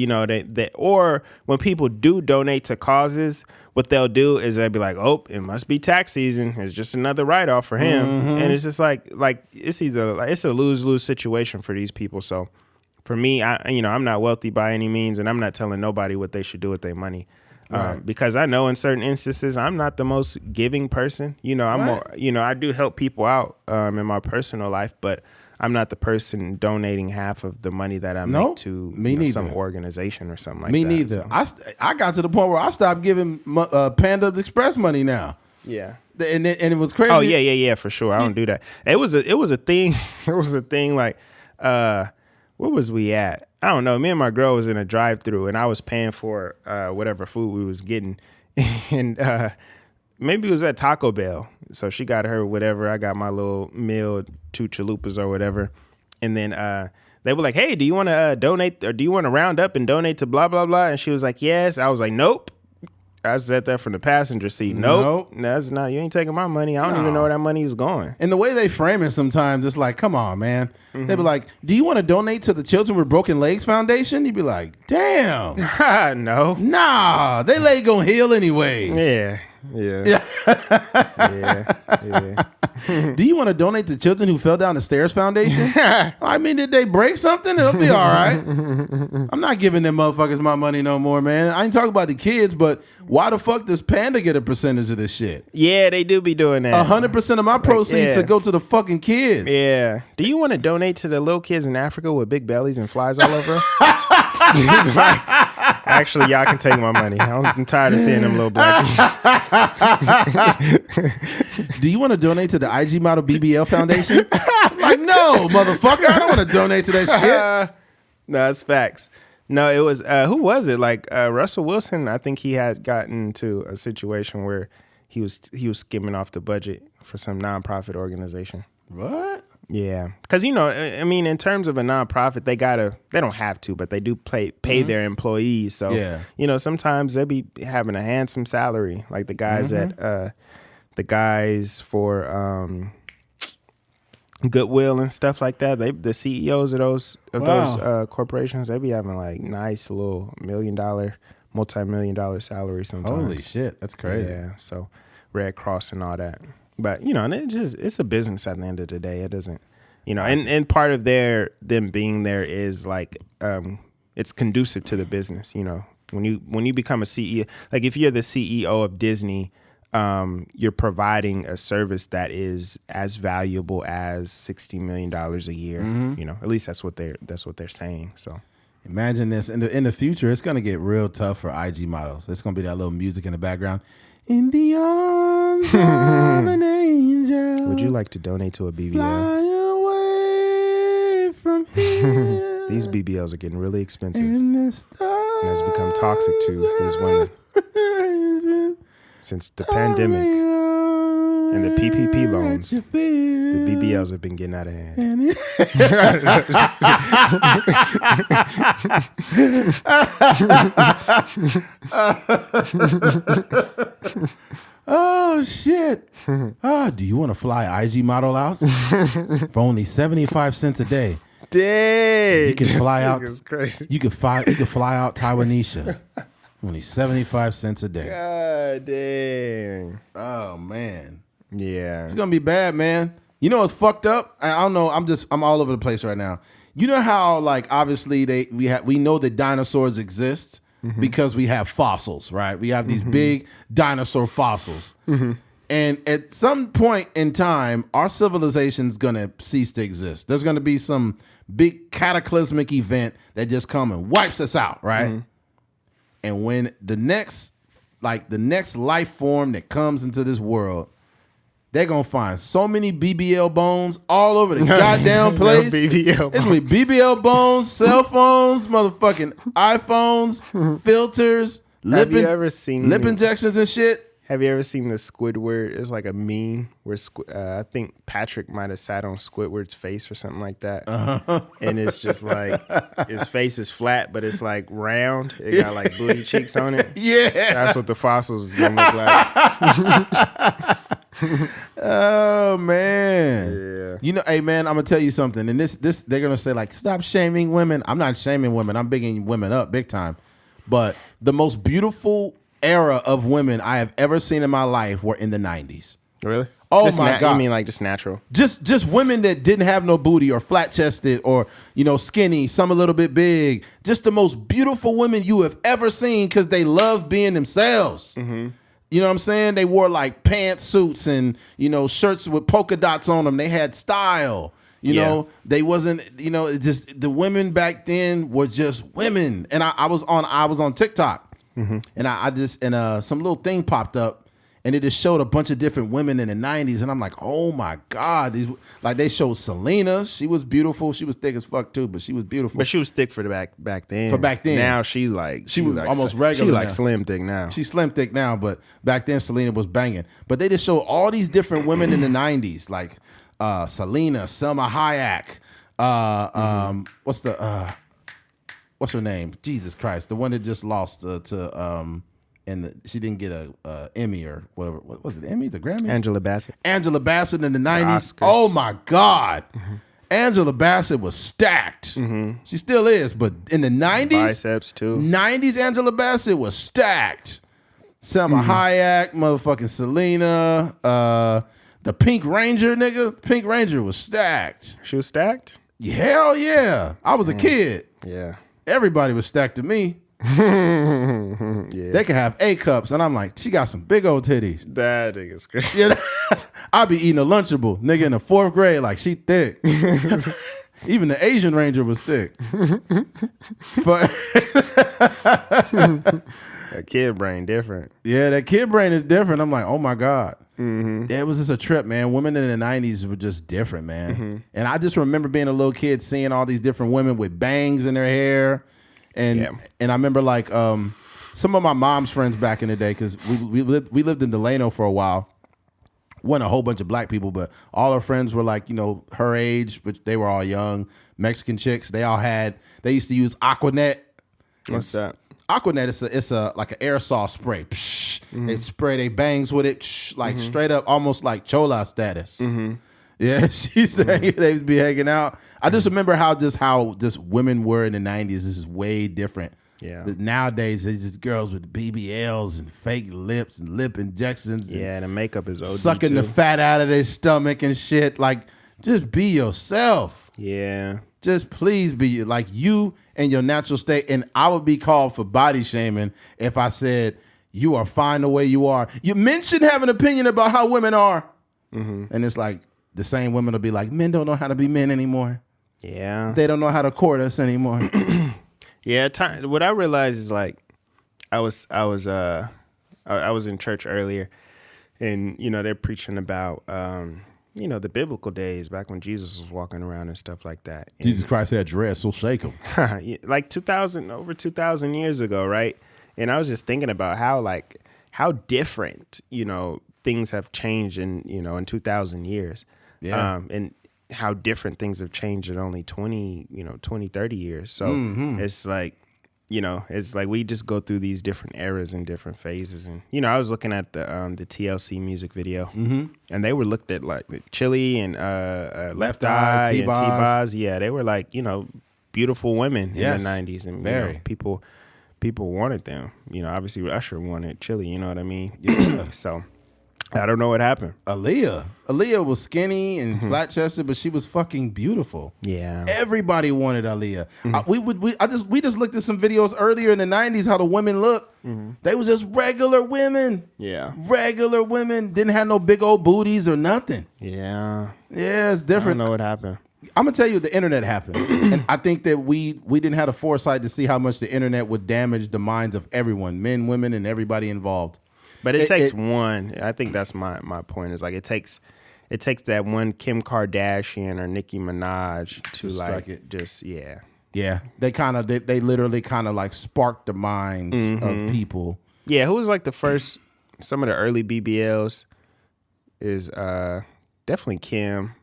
or when people do donate to causes, what they'll do is they'll be like, "Oh, it must be tax season. It's just another write-off for him." Mm-hmm. And it's just like it's it's a lose-lose situation for these people. So for me, I'm not wealthy by any means, and I'm not telling nobody what they should do with their money. Because I know in certain instances I'm not the most giving person. I'm more, I do help people out in my personal life, but I'm not the person donating half of the money that I make to some organization or something like that. Me neither. So. I got to the point where I stopped giving Panda Express money now. Yeah. And it was crazy. Oh yeah, for sure. I don't do that. It was a thing. It was a thing like where was we at? I don't know. Me and my girl was in a drive-thru, and I was paying for whatever food we was getting, and maybe it was at Taco Bell. So she got her whatever. I got my little meal, 2 chalupas or whatever, and then they were like, "Hey, do you want to donate, or do you want to round up and donate to blah blah blah?" And she was like, "Yes." I was like, "Nope." I said that from the passenger seat. Nope. That's not. You ain't taking my money. I don't even know where that money is going. And the way they frame it sometimes, it's like, come on, man. They be like, do you want to donate to the Children with Broken Legs Foundation? You'd be like, damn. No. Nah, they leg gonna heal anyways. Yeah. Yeah. Do you want to donate to Children Who Fell Down the Stairs Foundation? I mean, did they break something? It'll be all right. I'm not giving them motherfuckers my money no more, man. I ain't talking about the kids, but why the fuck does Panda get a percentage of this shit? Yeah, they do be doing that. 100% of my proceeds to go to the fucking kids. Yeah. Do you want to donate to the little kids in Africa with big bellies and flies all over? Actually, y'all can take my money. I'm tired of seeing them little black kids. Do you want to donate to the IG Model BBL Foundation? Like, no, motherfucker. I don't want to donate to that shit. No, it's facts. No, it was, who was it? Like Russell Wilson, I think he had gotten into a situation where he was skimming off the budget for some nonprofit organization. What? Yeah, because I mean, in terms of a nonprofit, they don't have to, but they do pay their employees. So sometimes they be having a handsome salary, like the guys the guys for Goodwill and stuff like that. The CEOs of those corporations, they be having like nice little multi-million-dollar salaries sometimes. Holy shit, that's crazy. Yeah, so Red Cross and all that. But and it's a business at the end of the day. It doesn't, and part of them being there is like it's conducive to the business. When you become a CEO, like if you're the CEO of Disney, you're providing a service that is as valuable as $60 million a year. At least that's what they're saying. So imagine this in the future. It's gonna get real tough for IG models. It's gonna be that little music in the background. In the arms of an angel. Would you like to donate to a BBL? Fly away from here. These BBLs are getting really expensive. And it's become toxic to these women. Since the pandemic and the PPP loans, the BBLs have been getting out of hand. Oh shit! Do you want to fly IG model out for only 75 cents a day? Dang! You can fly out. Crazy. You can fly out Taiwanisha. Only 75 cents a day. God dang! Oh man. Yeah. It's gonna be bad, man. You know what's fucked up? I don't know. I'm all over the place right now. You know how like obviously we know that dinosaurs exist because we have fossils, right? We have these big dinosaur fossils. And at some point in time, our civilization's gonna cease to exist. There's gonna be some big cataclysmic event that just comes and wipes us out, right? And when the next life form that comes into this world, they're going to find so many BBL bones all over the goddamn place. It's going to be BBL bones, cell phones, motherfucking iPhones, filters, lip injections and shit. Have you ever seen the Squidward? It's like a meme where I think Patrick might have sat on Squidward's face or something like that. And it's just like his face is flat, but it's like round. It got like booty cheeks on it. Yeah. That's what the fossils is going to look like. Oh man. Yeah. Hey man, I'm gonna tell you something. And this they're gonna say like, stop shaming women. I'm not shaming women. I'm bigging women up big time. But the most beautiful era of women I have ever seen in my life were in the 90s. Really? Oh my God. You mean like just natural? Just women that didn't have no booty or flat chested or skinny, some a little bit big. Just the most beautiful women you have ever seen because they love being themselves. You know what I'm saying? They wore like pantsuits and, shirts with polka dots on them. They had style. You know, they wasn't, just the women back then were just women. And I was on TikTok and I just, some little thing popped up and it just showed a bunch of different women in the 90s. And I'm like, oh my God. They showed Selena. She was beautiful. She was thick as fuck too, but she was beautiful. But she was thick for the back then. For back then. Now she was almost regular. She like slim thick now. She's slim thick now, but back then Selena was banging. But they just showed all these different women in the 90s, like Selena, Selma Hayek, what's her name? Jesus Christ, the one that just lost to and she didn't get a Emmy or whatever. What was it? Emmys or Grammys? Angela Bassett. Angela Bassett in the 90s. Oscars. Oh my God. Angela Bassett was stacked. She still is, but in the 90s, Biceps too. 90s Angela Bassett was stacked. Selma Hayek, motherfucking Selena, the Pink Ranger, nigga. Pink Ranger was stacked. She was stacked? Hell yeah. I was a kid. Yeah. Everybody was stacked to me. Yeah. They could have A cups, and I'm like, she got some big old titties. That nigga's crazy. Yeah, I'd be eating a Lunchable, nigga, in the 4th grade, like she thick. Even the Asian Ranger was thick. That kid brain different. Yeah, that kid brain is different. I'm like, oh my God. Yeah, it was just a trip, man. Women in the 90s were just different, man. And I just remember being a little kid seeing all these different women with bangs in their hair. And I remember like some of my mom's friends back in the day, because we lived in Delano for a while. Wasn't a whole bunch of black people, but all her friends were like, you know, her age, which they were all young Mexican chicks. They used to use Aquanet. What's that? Aquanet is a like an aerosol spray. They spray their bangs with it, like straight up, almost like chola status. Yeah, they'd be hanging out. I just remember how women were in the 90s. This is way different. Yeah. Nowadays, it's just girls with BBLs and fake lips and lip injections. Yeah, and the makeup is OD sucking too. the fat out of their stomach and shit. Like, just be yourself. Yeah. Just please be like you in your natural state. And I would be called for body shaming if I said you are fine the way you are. Men should have an opinion about how women are. And it's like the same women will be like, men don't know how to be men anymore. Yeah. They don't know how to court us anymore. Yeah. What I realized is like, I was in church earlier, and you know they're preaching about you know the biblical days back when Jesus was walking around and stuff like that. And, Jesus Christ had dreads, so shake him. like over 2,000 years ago, right? And I was just thinking about how different, you know, things have changed in 2,000 years. Yeah. And how different things have changed in only 20, 30 years. So it's like, you know, it's like we just go through these different eras and different phases. And, you know, I was looking at the TLC music video, and they were looked at like Chili and Left Eye and T-Boz. Yeah, they were like, you know, beautiful women in the 90s. And, you know, people wanted them. You know, obviously Usher wanted Chili, you know what I mean? Yeah. So I don't know what happened. Aaliyah was skinny and flat-chested, but she was fucking beautiful. Yeah. Everybody wanted Aaliyah. We just looked at some videos earlier in the 90s how the women looked. They was just regular women. Yeah. Regular women. Didn't have no big old booties or nothing. Yeah. Yeah, it's different. I don't know what happened. I'm going to tell you, the internet happened. And I think that we didn't have the foresight to see how much the internet would damage the minds of everyone, men, women, and everybody involved. But it takes one. I think that's my point. Is like it takes that one Kim Kardashian or Nicki Minaj to like it. Yeah. They literally kind of like sparked the minds of people. Yeah, who was like the first? Some of the early BBLs is definitely Kim.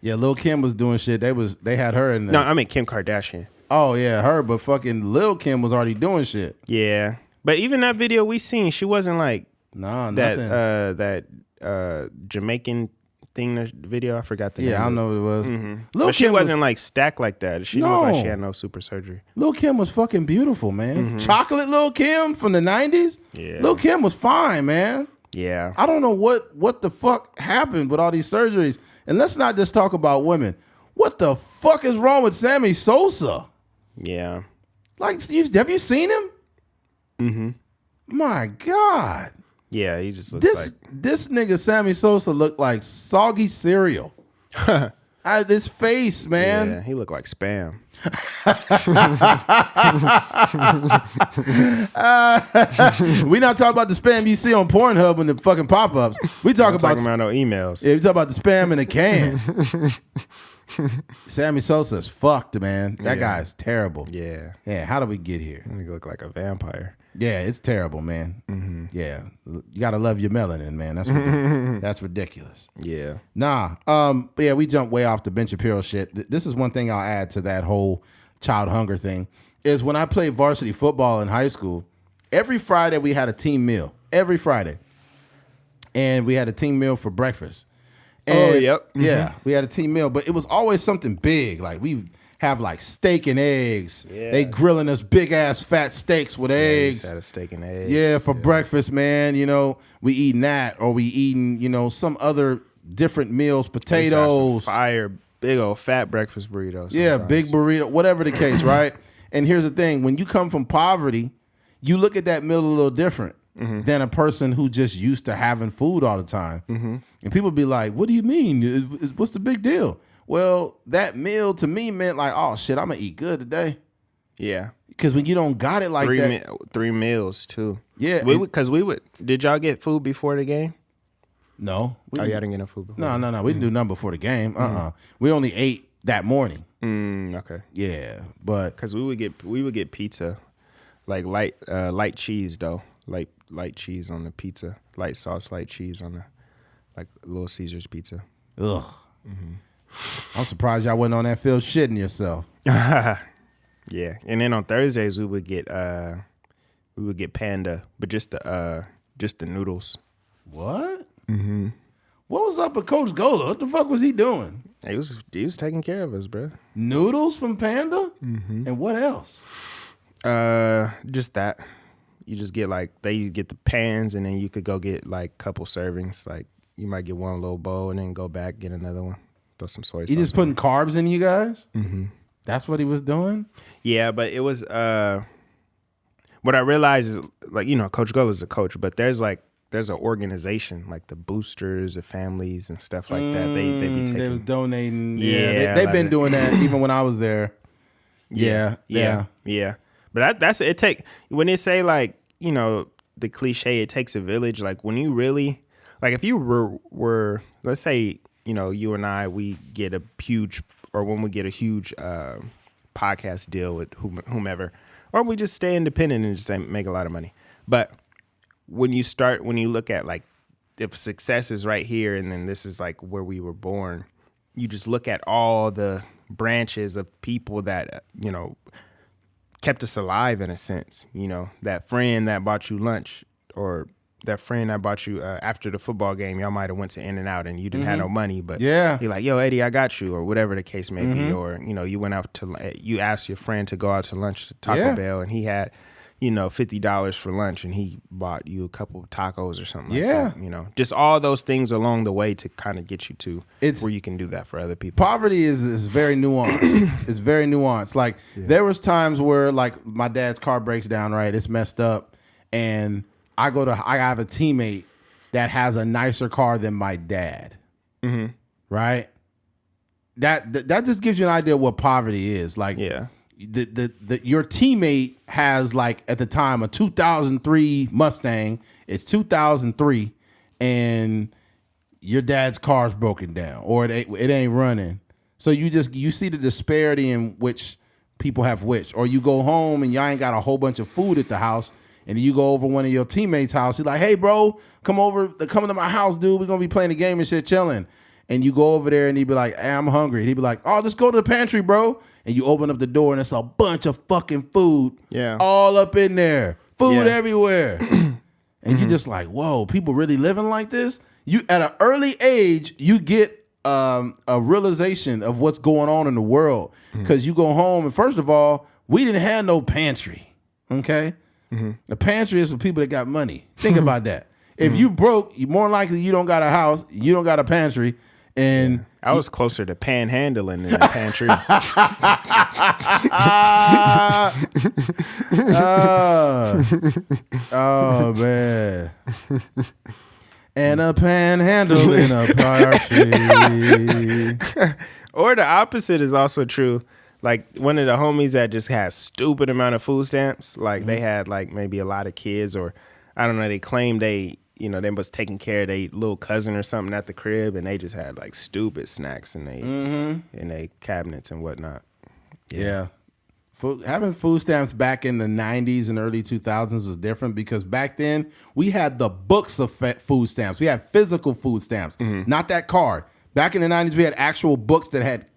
Yeah, Lil Kim was doing shit. They had her in. No, I mean Kim Kardashian. Oh yeah, her. But fucking Lil Kim was already doing shit. Yeah, but even that video we seen, she wasn't like. No, nothing. That Jamaican thing video, I forgot the name. Yeah, I don't know what it was. But she wasn't like stacked like that. She looked like she had no super surgery. Lil Kim was fucking beautiful, man. Chocolate Lil Kim from the 90s. Yeah. Lil Kim was fine, man. Yeah. I don't know what the fuck happened with all these surgeries. And let's not just talk about women. What the fuck is wrong with Sammy Sosa? Yeah. Like, have you seen him? My God. Yeah, he just looks like... This nigga Sammy Sosa looked like soggy cereal. This face, man. Yeah, he looked like Spam. We not talking about the spam you see on Pornhub and the fucking pop-ups. We talking about no emails. Yeah, we talking about the spam in a can. Sammy Sosa's fucked, man. That guy is terrible. Yeah. Yeah, how did we get here? He look like a vampire. Yeah, it's terrible, man. Yeah, you gotta love your melanin, man. That's ridiculous. Yeah. Nah. But yeah, we jumped way off the Ben Shapiro shit. This is one thing I'll add to that whole child hunger thing. Is when I played varsity football in high school, every Friday we had a team meal. Every Friday. And we had a team meal for breakfast. And yep. Mm-hmm. Yeah, we had a team meal, but it was always something big. Like we have like steak and eggs. Yeah. They grilling us big ass fat steaks with eggs. We just had a steak and eggs. Yeah, for breakfast, man. You know, we eating that, or we eating, you know, some other different meals, potatoes. Fire, big old fat breakfast burritos. Yeah, big burrito, whatever the case, right? And here's the thing: when you come from poverty, you look at that meal a little different than a person who just used to having food all the time. And people be like, "What do you mean? What's the big deal?" Well, that meal to me meant like, "Oh shit, I'm gonna eat good today." Yeah. Because when you don't got it like that, 3 meals too. Yeah, because we would. Did y'all get food before the game? No, Y'all didn't get no food before. No. We didn't do nothing before the game. We only ate that morning. Okay. Yeah, but because we would get pizza, like light cheese though, light cheese on the pizza, light sauce, light cheese on the like Little Caesars pizza. Ugh. I'm surprised y'all wasn't on that field shitting yourself. Yeah, and then on Thursdays we would get Panda, but just the noodles. What? Mm-hmm. What was up with Coach Gola? What the fuck was he doing? He was taking care of us, bro. Noodles from Panda? Mm-hmm. And what else? Just that. You just get you get the pans, and then you could go get like a couple servings. Like you might get one little bowl, and then go back get another one. Throw some soy sauce. He just putting carbs in you guys? Mm-hmm. That's what he was doing? Yeah, but it was what I realized is like, you know, Coach Gola is a coach, but there's an organization like the boosters, the families and stuff like that. They be taking. They was donating. Yeah, they've been doing that even when I was there. Yeah. But that's it. When they say like, you know, the cliche, it takes a village. Like when you really like, if you were let's say, you know, you and I, we get a huge podcast deal with whomever, or we just stay independent and just make a lot of money. But when you look at like if success is right here and then this is like where we were born, you just look at all the branches of people that, you know, kept us alive in a sense. You know, that friend that bought you lunch, or that friend that bought you after the football game, y'all might have went to In-N-Out and you didn't have no money, but yeah, you're like, yo, Eddie, I got you, or whatever the case may be. Or, you know, you asked your friend to go out to lunch to Taco Bell, and he had, you know, $50 for lunch, and he bought you a couple of tacos or something like that. You know, just all those things along the way to kind of get you to where you can do that for other people. Poverty is very nuanced. It's very nuanced. Like there was times where like my dad's car breaks down, right? It's messed up, and I have a teammate that has a nicer car than my dad. Mm-hmm. Right? That just gives you an idea of what poverty is. Like, your teammate has like at the time a 2003 Mustang. It's 2003, and your dad's car's broken down, or it ain't running. So you see the disparity in which people have or you go home and y'all ain't got a whole bunch of food at the house. And then you go over one of your teammates' house. He's like, "Hey, bro, come to my house, dude. We're gonna be playing a game and shit, chilling." And you go over there, and he'd be like, "Hey, I'm hungry." And he'd be like, "Oh, just go to the pantry, bro." And you open up the door, and it's a bunch of fucking food, all up in there, food everywhere. And you're just like, "Whoa, people really living like this?" You at an early age, you get a realization of what's going on in the world, because you go home, and first of all, we didn't have no pantry, okay. The pantry is for people that got money. Think about that. If you broke, you more likely you don't got a house, you don't got a pantry, and I was closer to panhandling than a pantry. Oh man, and a panhandle in a party. Or the opposite is also true. Like one of the homies that just had stupid amount of food stamps, like they had like maybe a lot of kids, or I don't know, they claimed they was taking care of their little cousin or something at the crib, and they just had like stupid snacks in they cabinets and whatnot. Yeah. Having food stamps back in the 90s and early 2000s was different, because back then we had the books of food stamps. We had physical food stamps, not that card. Back in the 90s, we had actual books that had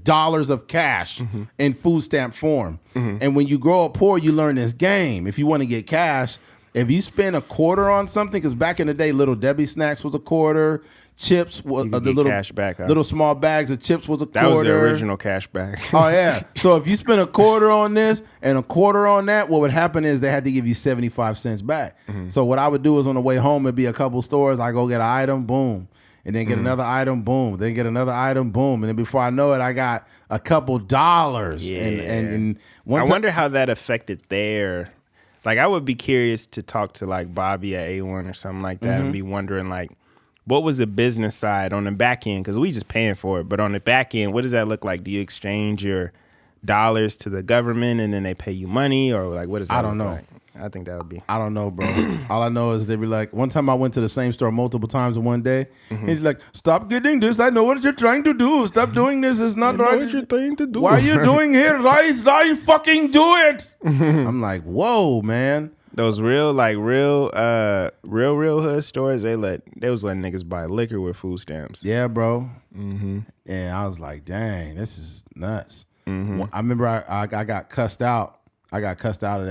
dollars of cash in food stamp form. And when you grow up poor, you learn this game. If you want to get cash, if you spend a quarter on something, because back in the day, Little Debbie snacks was a quarter. Chips was the little cash back, huh? little small bags of chips was a quarter. That was the original cash back. Oh yeah. So if you spend a quarter on this and a quarter on that, what would happen is they had to give you 75 cents back. So what I would do is on the way home, it'd be a couple stores. I go get an item, boom, and then get another item, boom, then get another item, boom, and then before I know it, I got a couple dollars. Yeah. And I wonder how that affected their. Like I would be curious to talk to like Bobby at A1 or something like that and be wondering like, what was the business side on the back end? Because we just paying for it. But on the back end, what does that look like? Do you exchange your dollars to the government and then they pay you money? Or like, what does that I don't know. like? I think that would be. I don't know, bro. All I know is they be like, one time I went to the same store multiple times in one day. He's like, stop getting this. I know what you're trying to do. Stop doing this. It's not right. What you're trying to do. Why are you doing here? Why fucking do it? I'm like, whoa, man. Those real hood stores, they was letting niggas buy liquor with food stamps. Yeah, bro. And I was like, dang, this is nuts. I remember I got cussed out. I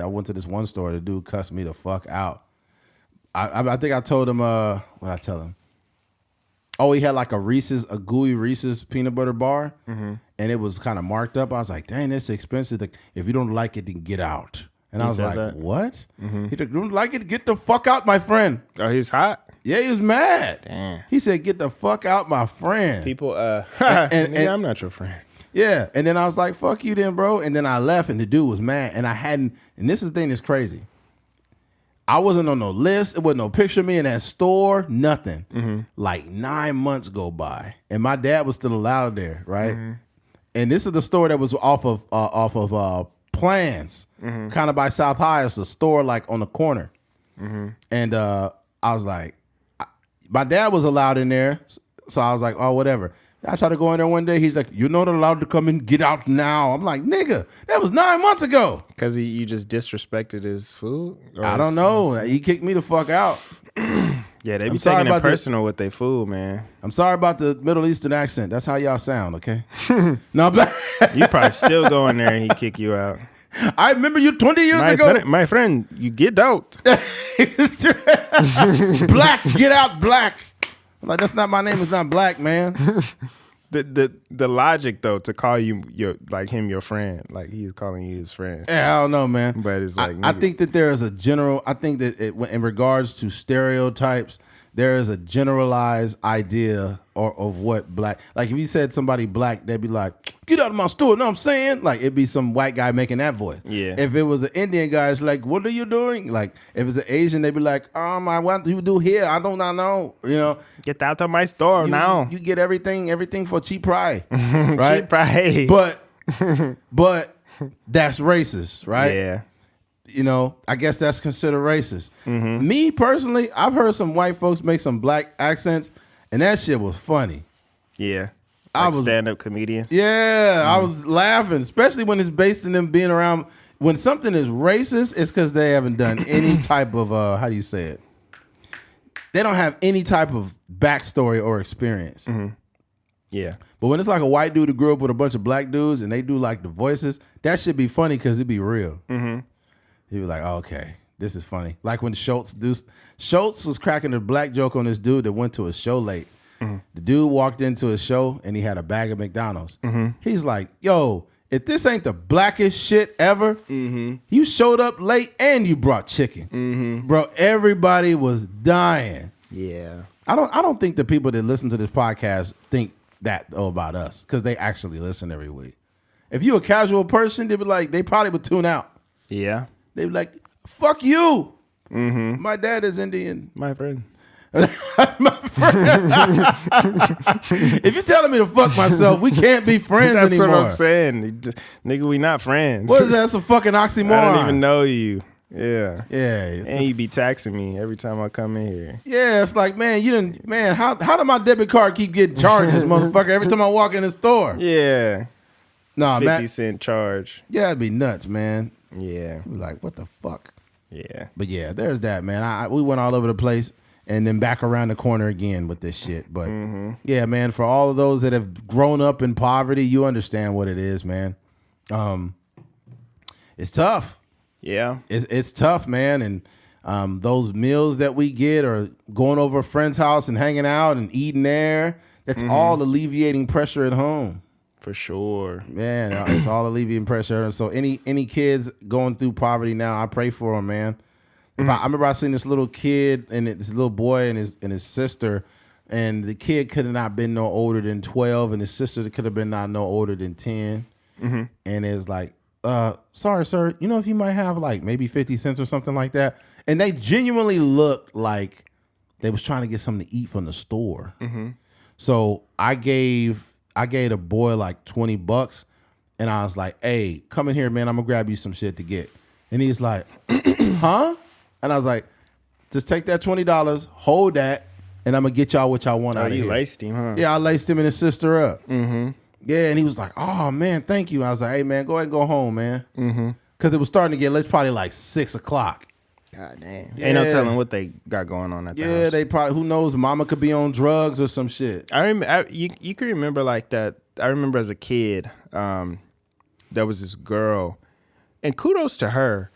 went to this one store. The dude cussed me the fuck out. I think I told him, what did I tell him? Oh, he had like a gooey Reese's peanut butter bar, and it was kind of marked up. I was like, dang, this is expensive. Like, if you don't like it, then get out. And I was like, that? What? He said, don't like it? Get the fuck out, my friend. Oh, he's hot? Yeah, he was mad. Damn. He said, get the fuck out, my friend. People, and I'm not your friend. Yeah. And then I was like, fuck you then, bro. And then I left and the dude was mad. And and this is the thing that's crazy. I wasn't on no list. It wasn't no picture of me in that store, nothing. Like 9 months go by. And my dad was still allowed there, right? And this is the store that was off of Plans, kind of by South High. It's a store like on the corner. And I was like, my dad was allowed in there. So I was like, oh, whatever. I tried to go in there one day. He's like, you're not allowed to come in. Get out now. I'm like, nigga, that was 9 months ago. Because you just disrespected his food? I don't know. He kicked me the fuck out. Yeah, they be taking it personal with their food, man. I'm sorry about the Middle Eastern accent. That's how y'all sound, okay? No, You probably still go in there and he kick you out. I remember you 20 years ago. My friend, you get out. Black, get out, black. I'm like, that's not my name. It's not black, man. The logic though to call you your friend, like he's calling you his friend. Yeah, I don't know, man. But it's like I think that there is a general. I think that in regards to stereotypes, there is a generalized idea of what black. Like if you said somebody black, they'd be like, "Get out of my store." Know what I'm saying? Like it'd be some white guy making that voice. Yeah. If it was an Indian guy, it's like, "What are you doing?" Like if it's an Asian, they'd be like, I want you do here. I don't know. You know. Get out of my store now. You get everything for cheap price, right? Cheap price. But that's racist, right? Yeah. You know, I guess that's considered racist. Me personally, I've heard some white folks make some black accents, and that shit was funny. Yeah. Like stand-up comedians. Yeah, I was laughing, especially when it's based in them being around. When something is racist, it's because they haven't done any type of, how do you say it? They don't have any type of backstory or experience. Yeah. But when it's like a white dude who grew up with a bunch of black dudes and they do like the voices, that should be funny because it'd be real. He'd be like, oh, okay, this is funny. Like when Schultz was cracking a black joke on this dude that went to a show late. The dude walked into a show and he had a bag of McDonald's. He's like, yo, if this ain't the blackest shit ever, you showed up late and you brought chicken. Bro, everybody was dying. Yeah. I don't think the people that listen to this podcast think that about us because they actually listen every week. If you a casual person, they probably would tune out. Yeah. They'd be like, fuck you. My dad is Indian. My friend. My friend. If you're telling me to fuck myself, we can't be friends That's anymore. That's what I'm saying. Nigga, we not friends. What is that? That's a fucking oxymoron. I don't even know you. Yeah. Yeah. And you be taxing me every time I come in here. Yeah, it's like, man, how did my debit card keep getting charges, motherfucker, every time I walk in the store? Yeah. Nah, 50-cent charge. Yeah, it'd be nuts, man. Yeah. Be like, what the fuck? Yeah. But yeah, there's that, man. We went all over the place. and then back around the corner again with this shit. But yeah, man, for all of those that have grown up in poverty, you understand what it is, man. It's tough. Yeah. It's tough, man. And those meals that we get or going over a friend's house and hanging out and eating there, that's all alleviating pressure at home. For sure. Man, it's all alleviating pressure. And so any kids going through poverty now, I pray for them, man. I remember I seen this little kid and this little boy and his sister, and the kid could have not been no older than 12, and his sister could have been not no older than 10. And it's like, sorry, sir, you know if you might have like maybe 50 cents or something like that. And they genuinely looked like they was trying to get something to eat from the store. So I gave the boy like $20, and I was like, hey, come in here, man. I'm gonna grab you some shit to get. And he's like, huh? And I was like, just take that $20, hold that, and I'm gonna get y'all what y'all want out of here. You laced him, huh? Yeah, I laced him and his sister up. Yeah, and he was like, oh man, thank you. I was like, hey man, go ahead and go home, man. Because it was starting to get, it's probably like 6 o'clock. God damn. Yeah. Ain't no telling what they got going on at the house. Yeah, they probably, who knows, mama could be on drugs or some shit. You can remember like that. I remember as a kid, there was this girl, and kudos to her,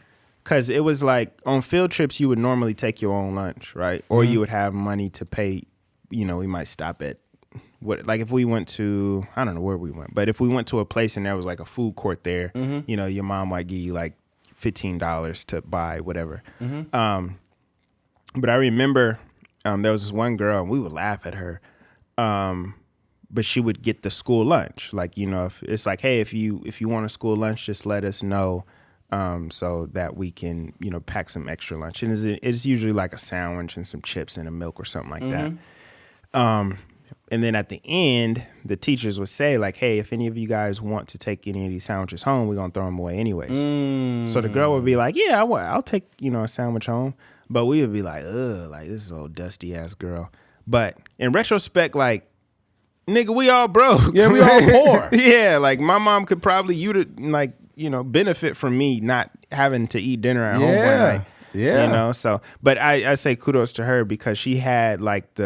because it was like on field trips, you would normally take your own lunch, right? Or you would have money to pay, we might stop at, like if we went to, I don't know where we went, but if we went to a place and there was like a food court there, your mom might give you like $15 to buy whatever. But I remember there was this one girl, and we would laugh at her, but she would get the school lunch. Like, if it's like, hey, if you want a school lunch, just let us know, so that we can, pack some extra lunch. And it's usually like a sandwich and some chips and a milk or something like that. And then at the end, the teachers would say like, hey, if any of you guys want to take any of these sandwiches home, we're going to throw them away anyways. So the girl would be like, yeah, I'll take, a sandwich home. But we would be like, ugh, like this is old dusty ass girl. But in retrospect, like, nigga, we all broke. Yeah, we all poor. Yeah, like my mom could probably benefit from me not having to eat dinner at home one night. Yeah. So, but I say kudos to her because she had like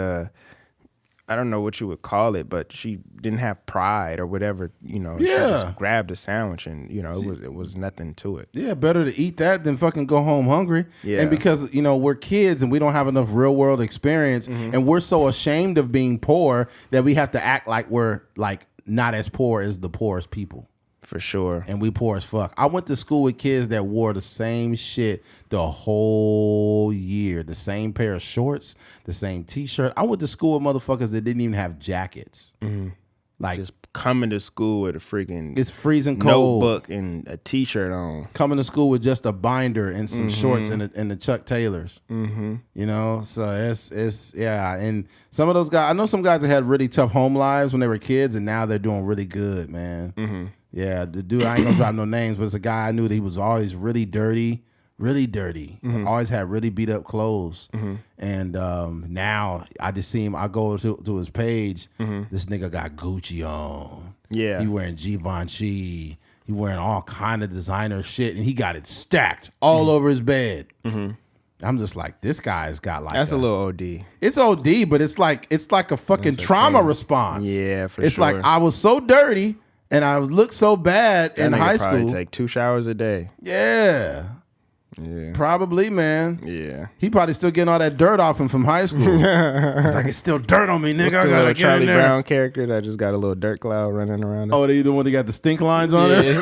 I don't know what you would call it, but she didn't have pride or whatever, She just grabbed a sandwich and, it was nothing to it. Yeah, better to eat that than fucking go home hungry. Yeah. And because, we're kids and we don't have enough real world experience and we're so ashamed of being poor that we have to act like we're like not as poor as the poorest people. For sure. And we poor as fuck. I went to school with kids that wore the same shit the whole year. The same pair of shorts, the same t-shirt. I went to school with motherfuckers that didn't even have jackets. Like just coming to school with a freaking it's freezing cold notebook and a t-shirt on. Coming to school with just a binder and some shorts and the Chuck Taylors. So it's yeah. And some of those guys, I know some guys that had really tough home lives when they were kids, and now they're doing really good, man. Yeah, the dude, I ain't gonna drop no names, but it's a guy I knew that he was always really dirty. Always had really beat up clothes. And now I just see him, I go to his page, this nigga got Gucci on. Yeah. He wearing Givenchy. He wearing all kind of designer shit, and he got it stacked all over his bed. I'm just like, this guy's got like that's a little OD. It's OD, but it's like a fucking trauma response. Yeah, for it's sure. It's like I was so dirty and I looked so bad in high school. Probably take 2 showers a day. Yeah. Probably, man. Yeah. He probably still getting all that dirt off him from high school. He's like, it's still dirt on me, nigga. I gotta get Charlie in there. Brown character that just got a little dirt cloud running around him. Oh, they the one that got the stink lines on it? Who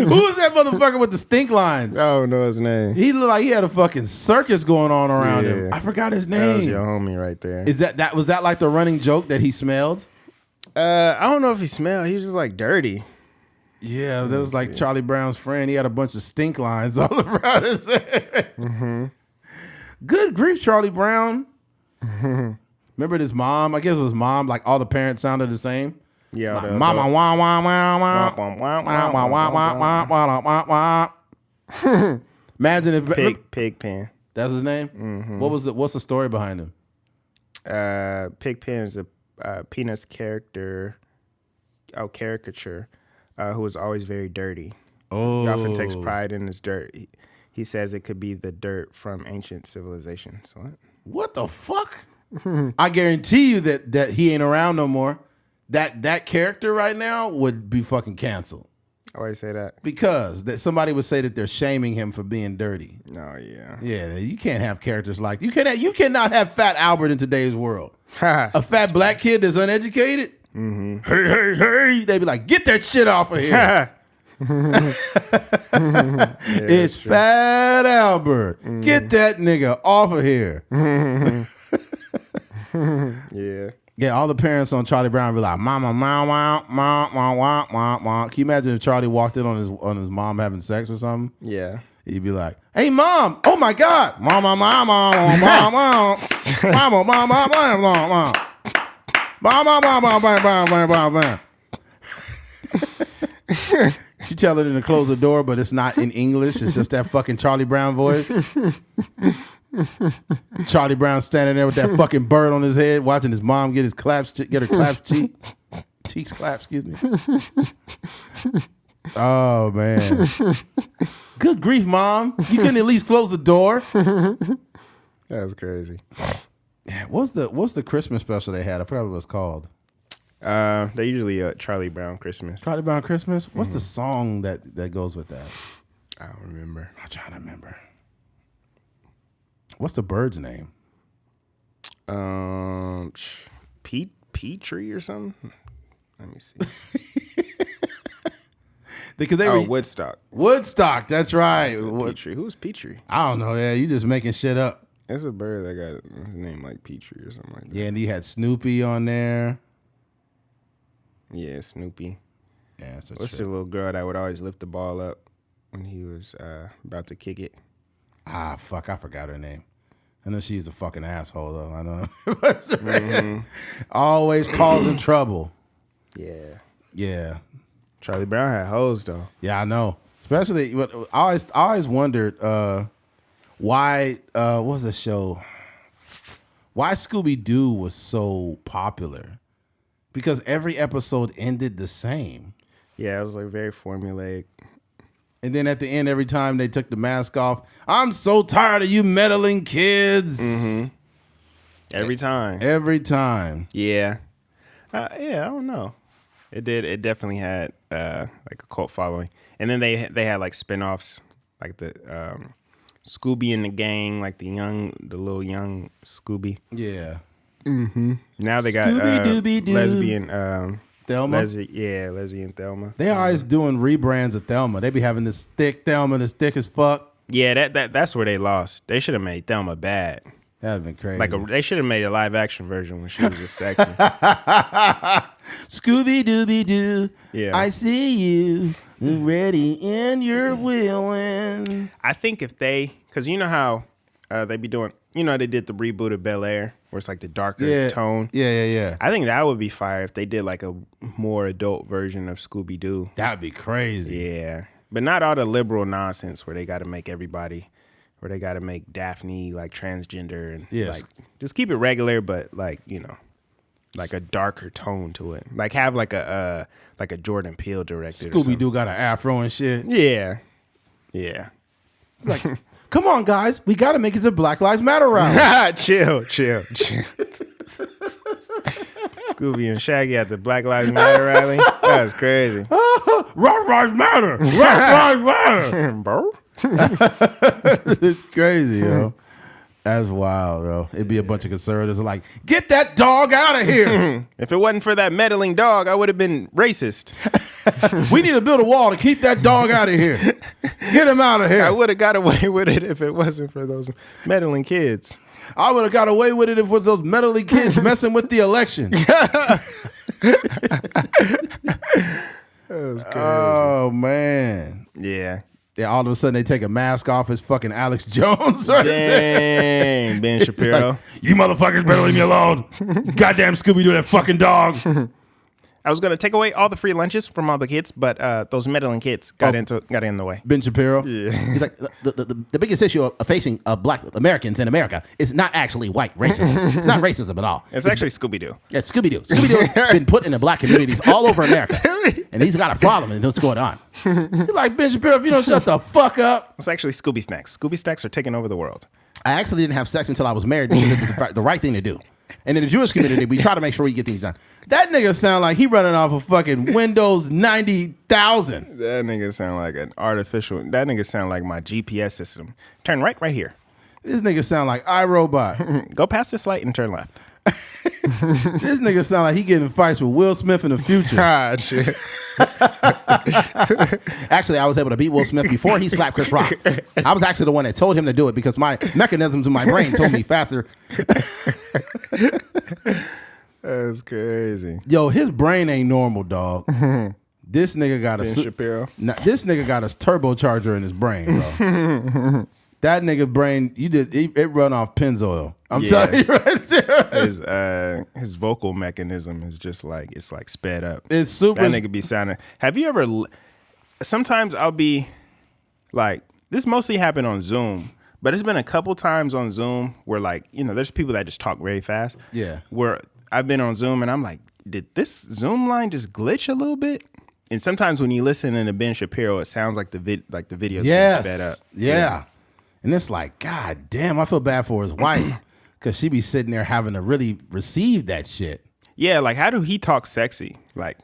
was that motherfucker with the stink lines? I don't know his name. He looked like he had a fucking circus going on around him. I forgot his name. That was your homie right there. Is was that like the running joke that he smelled? I don't know if he smelled. He was just like dirty. Yeah, that was like Charlie Brown's friend. He had a bunch of stink lines all around his head. Good grief, Charlie Brown. Remember his mom? I guess it was mom. Like all the parents sounded the same. Yeah, like, mama wah wah wah wah wah wah wah wah wah wah. Imagine if Pigpen. That's his name. What's the story behind him? Pigpen is a Peanuts caricature. Who was always very dirty. Oh, He often takes pride in his dirt. He says it could be the dirt from ancient civilizations. What the fuck? I guarantee you that he ain't around no more. That character right now would be fucking canceled. Why you say that? Because that somebody would say that they're shaming him for being dirty. No, yeah. Yeah, you can't have characters like you cannot have Fat Albert in today's world. A fat black kid that's uneducated. Mm-hmm. Hey. They be like, get that shit off of here. It's Fat Albert. Mm-hmm. Get that nigga off of here. Yeah. Yeah, all the parents on Charlie Brown be like, "Mama, mama, mama, mama, mama." Can you imagine if Charlie walked in on his mom having sex or something? Yeah. He'd be like, "Hey, mom! Oh my God, mama, mama, mama, mama, mama, mama, mama, mama, mama, mama." She telling him to close the door, but it's not in English. It's just that fucking Charlie Brown voice. Charlie Brown standing there with that fucking bird on his head, watching his mom get her claps cheeks clapped. Excuse me. Oh man, good grief, mom! You couldn't at least close the door. That was crazy. Yeah, what's the Christmas special they had? I forgot what it was called. They usually Charlie Brown Christmas. Charlie Brown Christmas. What's the song that goes with that? I don't remember. I'm trying to remember. What's the bird's name? Petrie or something. Let me see. Because they were Woodstock. Woodstock. That's right. Petrie. Who's Petrie? I don't know. Yeah, you just making shit up. It's a bird that got his name like Petrie or something like that. Yeah, and you had Snoopy on there. Yeah, Snoopy. Yeah, that's what's the little girl that would always lift the ball up when he was about to kick it? Ah, fuck, I forgot her name. I know she's a fucking asshole, though. I know. Always causing trouble. Yeah. Yeah. Charlie Brown had hoes, though. Yeah, I know. Especially, I always wondered why, what was the show? Why Scooby-Doo was so popular. Because every episode ended the same. Yeah, it was like very formulaic. And then at the end, every time they took the mask off, I'm so tired of you meddling kids. Mm-hmm. Every time. Every time. Yeah. Yeah, I don't know. It did. It definitely had like a cult following. And then they had like spinoffs, like the Scooby and the Gang, like the little young Scooby. Yeah. Mm-hmm. Now they got lesbian Thelma? Lesbian Thelma. They always doing rebrands of Thelma. They be having this thick Thelma, this thick as fuck. Yeah, that's where they lost. They should have made Thelma bad. That'd been crazy. Like they should have made a live action version when she was just sexy. Scooby Dooby Doo. Yeah. I see you ready and you're willing. I think if because you know how they be doing, they did the reboot of Bel Air where it's like the darker tone. Yeah. I think that would be fire if they did like a more adult version of Scooby Doo. That'd be crazy. Yeah. But not all the liberal nonsense where they got to make Daphne like transgender and like just keep it regular, but like, like a darker tone to it. Like have like a Jordan Peele directed. Scooby Doo got an afro and shit. Yeah. It's like, come on, guys, we got to make it to Black Lives Matter rally. Chill. Scooby and Shaggy at the Black Lives Matter rally. That was crazy. Black Lives Matter. Black Lives Matter. Bro. It's crazy, yo. That's wild, bro. It'd be a bunch of conservatives like, get that dog out of here. If it wasn't for that meddling dog, I would have been racist. We need to build a wall to keep that dog out of here. Get him out of here. I would have got away with it if it wasn't for those meddling kids. I would have got away with it if it was those meddling kids messing with the election. That was crazy. Oh, man. Yeah. Yeah, all of a sudden they take a mask off as fucking Alex Jones. Dang, Ben Shapiro. Like, you motherfuckers better leave me alone. Goddamn Scooby-Doo, that fucking dog. I was going to take away all the free lunches from all the kids, but those meddling kids got in the way. Ben Shapiro? Yeah. He's like, the biggest issue of facing black Americans in America is not actually white racism. It's not racism at all. It's actually Scooby-Doo. Yeah, Scooby-Doo. Scooby-Doo has been put in the black communities all over America. And he's got a problem and what's going on. You're like, Ben Shapiro, if you don't shut the fuck up. It's actually Scooby Snacks. Scooby Snacks are taking over the world. I actually didn't have sex until I was married because it was the right thing to do. And in the Jewish community, we try to make sure we get things done. That nigga sound like he running off of fucking Windows 90,000. That nigga sound like an artificial. That nigga sound like my GPS system. Turn right here. This nigga sound like iRobot. Go past this light and turn left. This nigga sound like he getting in fights with Will Smith in the future. God, shit. Actually, I was able to beat Will Smith before he slapped Chris Rock. I was actually the one that told him to do it because my mechanisms in my brain told me faster. That's crazy. Yo, his brain ain't normal, dog. This nigga got Ben Shapiro. This nigga got a turbocharger in his brain, bro. That nigga brain, it run off Pennzoil. I'm telling you right there. His vocal mechanism is just like, it's like sped up. It's super. That nigga be sounding. Have you ever, sometimes I'll be like, this mostly happened on Zoom, but it's been a couple times on Zoom where like, you know, there's people that just talk very fast. Yeah. Where I've been on Zoom and I'm like, did this Zoom line just glitch a little bit? And sometimes when you listen to Ben Shapiro, it sounds like the video's being sped up. Yeah. And it's like, God damn, I feel bad for his wife because she be sitting there having to really receive that shit. Yeah, like how do he talk sexy? Like,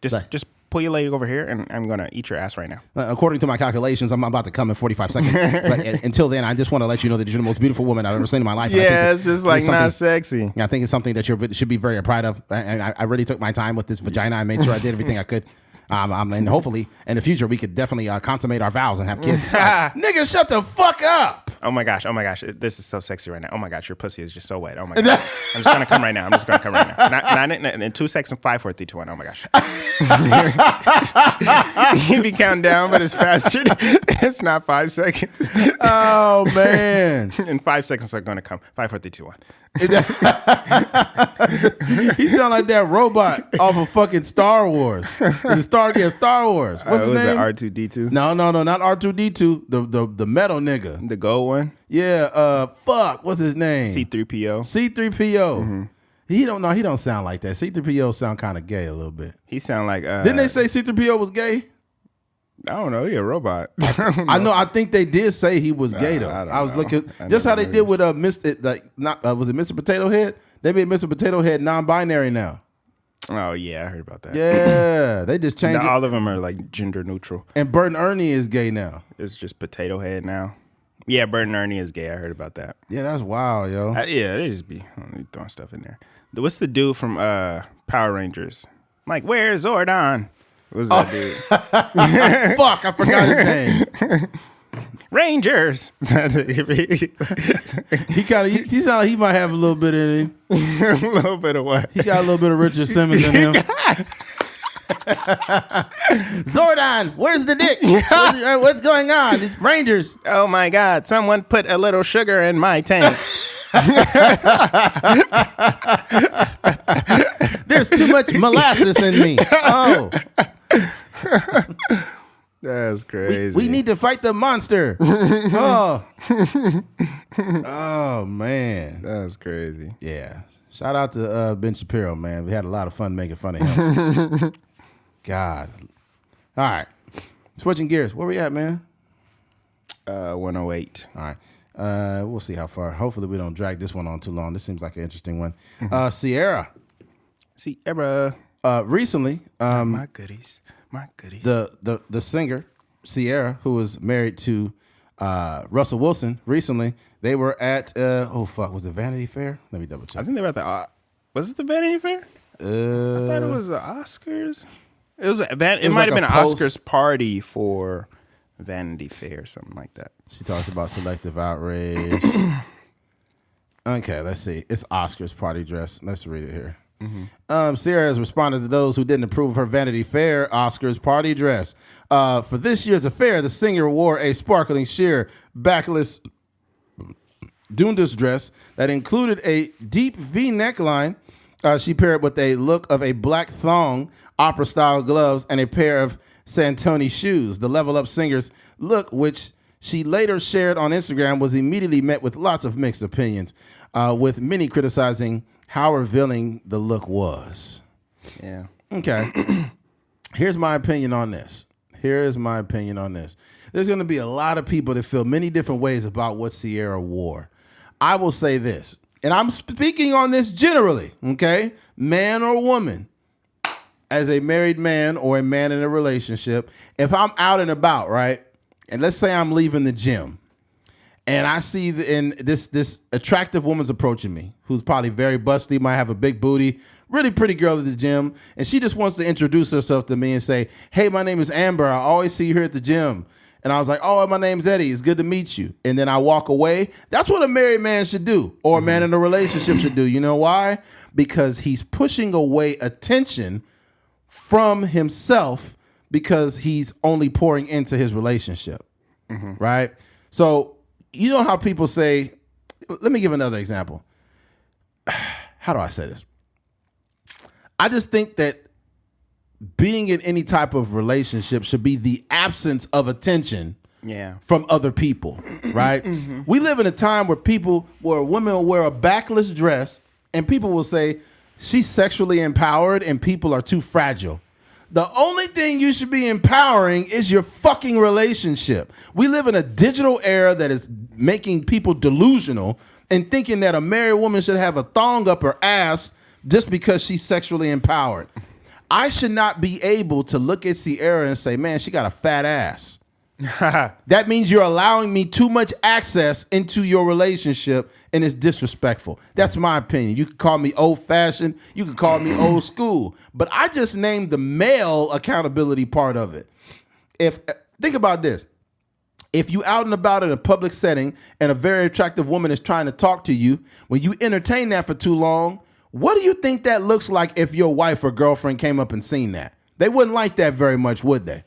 just pull your leg over here and I'm going to eat your ass right now. According to my calculations, I'm about to come in 45 seconds. But until then, I just want to let you know that you're the most beautiful woman I've ever seen in my life. Yeah, it's just like not sexy. Yeah, I think it's something that you should be very proud of. And I really took my time with this vagina. I made sure I did everything I could. And hopefully in the future we could definitely consummate our vows and have kids. Nigga, shut the fuck up! Oh my gosh! This is so sexy right now. Oh my gosh, your pussy is just so wet. Oh my gosh, I'm just gonna come right now. Not in 2 seconds. 5, 4, 3, 2, 1. Oh my gosh. You be counting down, but it's faster. It's not 5 seconds. Oh man! In 5 seconds, I'm gonna come. 5, 4, 3, 2, 1. He sound like that robot off of fucking Star Wars. Star Wars. What's his name? R2D2? No, not R2D2. The metal nigga. The gold one? Yeah. Fuck. What's his name? C-3PO. C-3PO. Mm-hmm. He don't sound like that. C-3PO sound kind of gay a little bit. He sound like. Didn't they say C-3PO was gay? I don't know. He a robot. I know. I think they did say he was gay though. I was looking just how they did with was it Mr. Potato Head? They made Mr. Potato Head non-binary now. Oh yeah, I heard about that. Yeah, they just changed. All of them are like gender neutral. And Bert and Ernie is gay now. It's just Potato Head now. Yeah, Bert and Ernie is gay. I heard about that. Yeah, that's wild, yo. Yeah, they just be throwing stuff in there. What's the dude from Power Rangers? I'm like, where's Zordon? What was that dude? Fuck, I forgot his name. Rangers. He sound like he might have a little bit in him. A little bit of what? He got a little bit of Richard Simmons in him. Zordon, where's the dick? What's going on? It's Rangers. Oh my God! Someone put a little sugar in my tank. There's too much molasses in me. Oh. That's crazy. We need to fight the monster. Oh. Oh, man. That's crazy. Yeah. Shout out to Ben Shapiro, man. We had a lot of fun making fun of him. God. All right. Switching gears. Where we at, man? 108. All right. We'll see how far. Hopefully we don't drag this one on too long. This seems like an interesting one. Ciara. Recently, my goodies. The singer Ciara, who was married to Russell Wilson, recently they were at was it Vanity Fair? Let me double check. I think they were at the was it the Vanity Fair? I thought it was the Oscars. It might have been an Oscars party for Vanity Fair or something like that. She talks about selective outrage. Okay, let's see. It's Oscars party dress. Let's read it here. Mm-hmm. Ciara has responded to those who didn't approve of her Vanity Fair Oscars party dress. For this year's affair, the singer wore a sparkling sheer backless Dundas dress that included a deep V neckline. She paired with a look of a black thong, opera-style gloves, and a pair of Santoni shoes. The Level Up singer's look, which she later shared on Instagram, was immediately met with lots of mixed opinions, with many criticizing how revealing the look was. Yeah. Okay. Here's my opinion on this. Here is my opinion on this. There's going to be a lot of people that feel many different ways about what Ciara wore. I will say this, and I'm speaking on this generally, okay? Man or woman, as a married man or a man in a relationship, if I'm out and about, right, and let's say I'm leaving the gym, and I see this attractive woman's approaching me, who's probably very busty, might have a big booty, really pretty girl at the gym, and she just wants to introduce herself to me and say, hey, my name is Amber. I always see you here at the gym. And I was like, oh, my name's Eddie. It's good to meet you. And then I walk away. That's what a married man should do, or a man in a relationship should do. You know why? Because he's pushing away attention from himself because he's only pouring into his relationship, right? So you know how people say, let me give another example. How do I say this? I just think that being in any type of relationship should be the absence of attention from other people, right? We live in a time where women will wear a backless dress and people will say she's sexually empowered and people are too fragile. The only thing you should be empowering is your fucking relationship. We live in a digital era that is making people delusional and thinking that a married woman should have a thong up her ass just because she's sexually empowered. I should not be able to look at Ciara and say, man, she got a fat ass. That means you're allowing me too much access into your relationship and it's disrespectful. That's my opinion. You can call me old-fashioned. You can call me old school. But I just named the male accountability part of it. Think about this. If you out and about in a public setting and a very attractive woman is trying to talk to you, when you entertain that for too long, what do you think that looks like if your wife or girlfriend came up and seen that? They wouldn't like that very much, would they?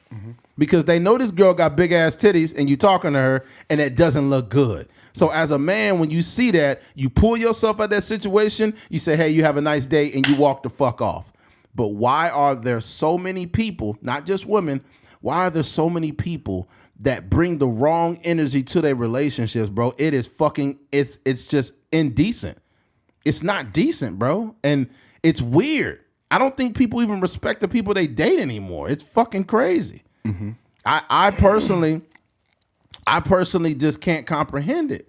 Because they know this girl got big ass titties and you talking to her and it doesn't look good. So as a man, when you see that, you pull yourself out of that situation, you say, hey, you have a nice day, and you walk the fuck off. But why are there so many people, not just women, why are there so many people that bring the wrong energy to their relationships, bro? It is fucking, it's just indecent. It's not decent, bro. And it's weird. I don't think people even respect the people they date anymore. It's fucking crazy. I personally just can't comprehend it.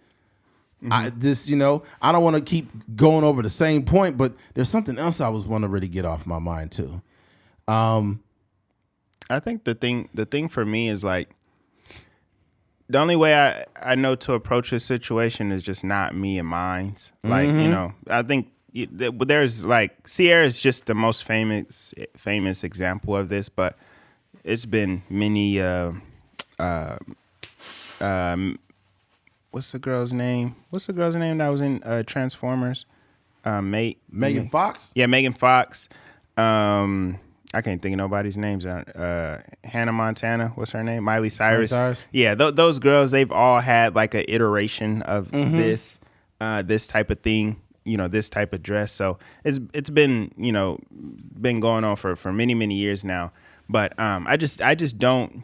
I don't want to keep going over the same point, but there's something else I was want to really get off my mind too. I think the thing for me is like, the only way I know to approach this situation is just not me and mine's. Like, I think there's like, Ciara is just the most famous example of this, but it's been many, what's the girl's name? What's the girl's name that was in Transformers? Megan Fox? Yeah, Megan Fox. I can't think of nobody's names. Hannah Montana, what's her name? Miley Cyrus. Yeah, those girls, they've all had like an iteration of this type of thing, this type of dress. So it's been, been going on for many, many years now. But I just don't,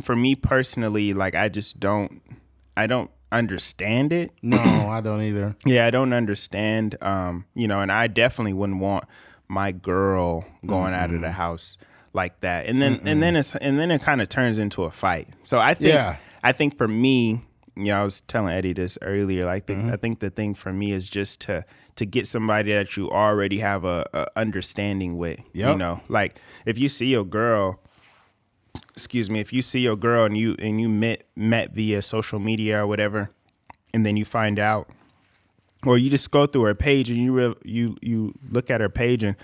for me personally, like I don't understand it. No, I don't either. Yeah, I don't understand. And I definitely wouldn't want my girl going out of the house like that, and then it kind of turns into a fight. So I think for me, I was telling Eddie this earlier. Like I think the thing for me is just to get somebody that you already have a understanding with. Yep. Like if you see your girl, and you met via social media or whatever, and then you find out. Or you just go through her page and you look at her page and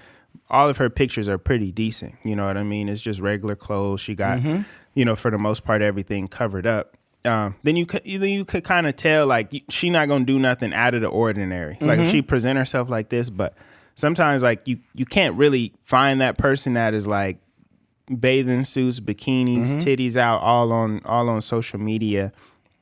all of her pictures are pretty decent. You know what I mean? It's just regular clothes. She got, for the most part, everything covered up. Then you could kind of tell like she not gonna do nothing out of the ordinary. Like if she present herself like this, but sometimes like you can't really find that person that is like bathing suits, bikinis, titties out all on social media,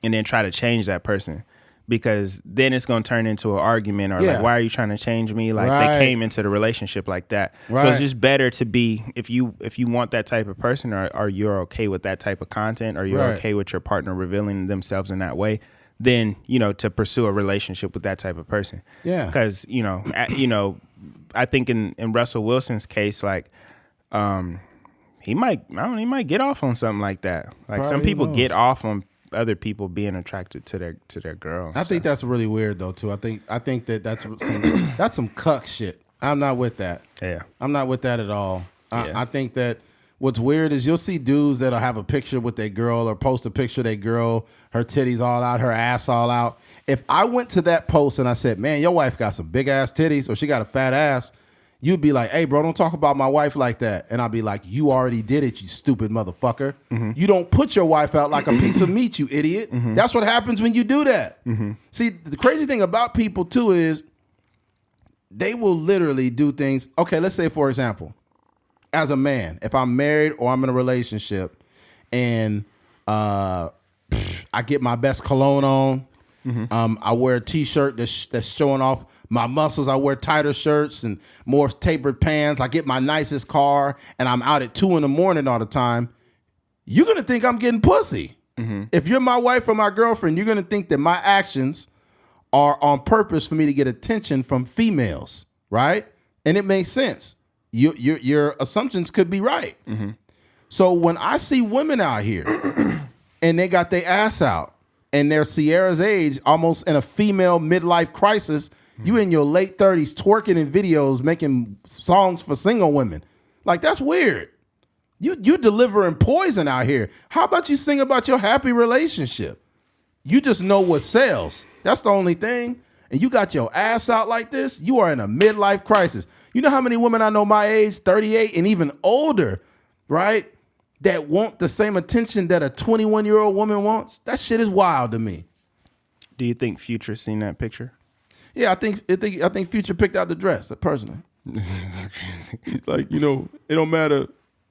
and then try to change that person. Because then it's going to turn into an argument or like, why are you trying to change me? Like they came into the relationship like that. Right. So it's just better to be, if you want that type of person or you're okay with that type of content or you're okay with your partner revealing themselves in that way, then, to pursue a relationship with that type of person. Yeah. Because, I think in Russell Wilson's case, like, he might get off on something like that. Like some Probably people knows. get off on other people being attracted to their girl. I think that's really weird though too. I think that's some cuck shit. I'm not with that. Yeah. I'm not with that at all. Yeah. I think that what's weird is you'll see dudes that'll have a picture with their girl or post a picture of their girl, her titties all out, her ass all out. If I went to that post and I said, man, your wife got some big ass titties or she got a fat ass, you'd be like, hey, bro, don't talk about my wife like that. And I'd be like, you already did it, you stupid motherfucker. Mm-hmm. You don't put your wife out like a piece of meat, you idiot. Mm-hmm. That's what happens when you do that. Mm-hmm. See, the crazy thing about people, too, is they will literally do things. Okay, let's say, for example, as a man, if I'm married or I'm in a relationship and I get my best cologne on, I wear a T-shirt that's showing off my muscles. I wear tighter shirts and more tapered pants. I get my nicest car, and I'm out at 2 a.m. all the time. You're gonna think I'm getting pussy. Mm-hmm. If you're my wife or my girlfriend, you're gonna think that my actions are on purpose for me to get attention from females, right? And it makes sense. Your assumptions could be right. Mm-hmm. So when I see women out here and they got their ass out and they're Ciara's age, almost in a female midlife crisis, you in your late 30s twerking in videos, making songs for single women. Like, that's weird. You delivering poison out here. How about you sing about your happy relationship? You just know what sells. That's the only thing. And you got your ass out like this, you are in a midlife crisis. You know how many women I know my age, 38 and even older, right, that want the same attention that a 21-year-old woman wants? That shit is wild to me. Do you think Future seen that picture? Yeah, I think Future picked out the dress, personally. He's like, it don't matter.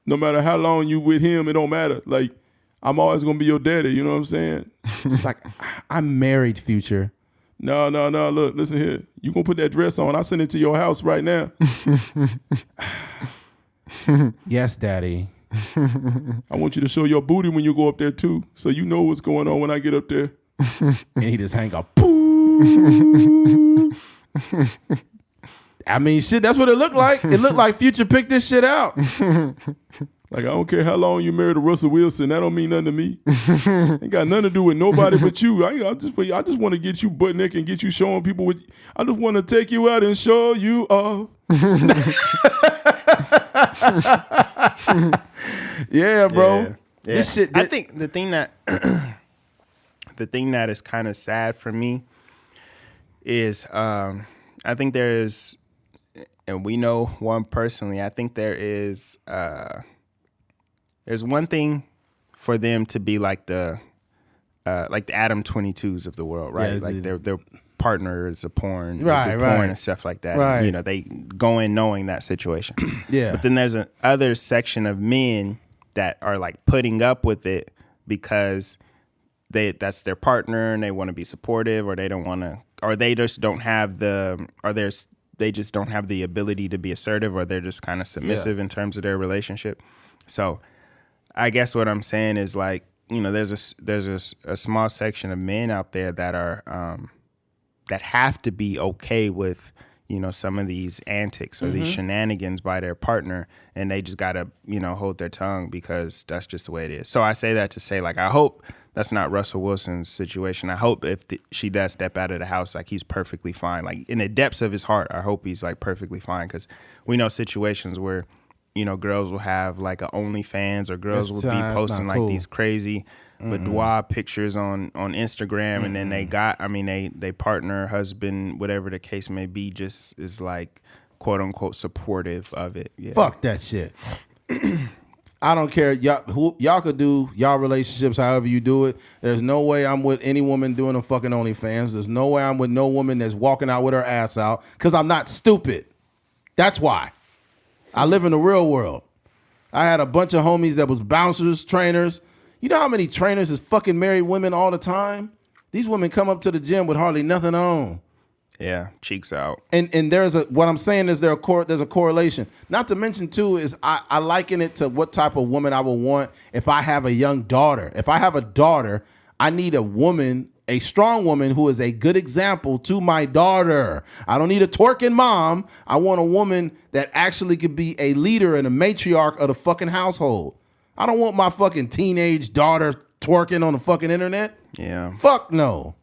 No matter how long you with him, it don't matter. Like, I'm always gonna be your daddy. You know what I'm saying? It's like, I'm married, Future. No. Look, listen here. You gonna put that dress on? I send it to your house right now. Yes, Daddy. I want you to show your booty when you go up there too, so you know what's going on when I get up there. And he just hang up. I mean, shit, that's what it looked like. It looked like Future picked this shit out. Like, I don't care how long you married to Russell Wilson. That don't mean nothing to me. Ain't got nothing to do with nobody but you. I just want to get you butt naked and get you showing people what. I just want to take you out and show you off. Yeah, bro. Yeah. This shit. I think the thing that is kind of sad for me is I think there is, and we know one personally, I think there's one thing for them to be like the Adam 22s of the world, right? Yeah, like their partners of porn, right, porn and stuff like that. Right. And, they go in knowing that situation. Yeah. But then there's an other section of men that are like putting up with it because that's their partner and they want to be supportive, or they don't want to, or they just don't have they just don't have the ability to be assertive, or they're just kind of submissive in terms of their relationship. So I guess what I'm saying is, like, there's a small section of men out there that are that have to be okay with some of these antics or these shenanigans by their partner, and they just gotta hold their tongue because that's just the way it is. So I say that to say, like, I hope that's not Russell Wilson's situation. I hope if she does step out of the house, like, he's perfectly fine. Like, in the depths of his heart, I hope he's like perfectly fine, because we know situations where girls will have like a OnlyFans, or girls will be posting like these crazy boudoir pictures on Instagram, and then they partner, husband, whatever the case may be, just is like quote unquote supportive of it. Yeah. Fuck that shit. I don't care. Y'all could do y'all relationships however you do it. There's no way I'm with any woman doing a fucking OnlyFans. There's no way I'm with no woman that's walking out with her ass out, because I'm not stupid. That's why. I live in the real world. I had a bunch of homies that was bouncers, trainers. You know how many trainers is fucking married women all the time? These women come up to the gym with hardly nothing on. Yeah, cheeks out. And what I'm saying is there's a correlation. Not to mention too is I liken it to what type of woman I would want if I have a young daughter. If I have a daughter, I need a woman a strong woman who is a good example to my daughter. I don't need a twerking mom. I want a woman that actually could be a leader and a matriarch of the fucking household. I don't want my fucking teenage daughter twerking on the fucking internet. Yeah. Fuck no.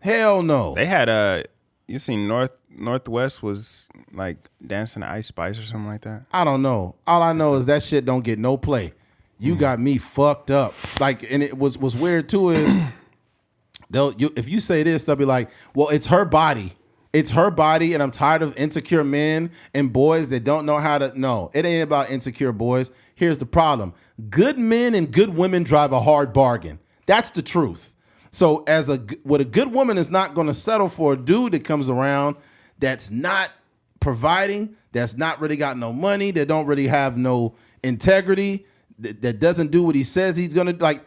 Hell no. They had you seen Northwest was like dancing to Ice Spice or something like that. I don't know. All I know is that shit don't get no play. You got me fucked up. Like, and it was weird too is if you say this, they'll be like, well, it's her body. It's her body, and I'm tired of insecure men and boys that don't know how to. No, it ain't about insecure boys. Here's the problem. Good men and good women drive a hard bargain. That's the truth. So what a good woman is not going to settle for a dude that comes around that's not providing, that's not really got no money, that don't really have no integrity, that doesn't do what he says he's going to, like,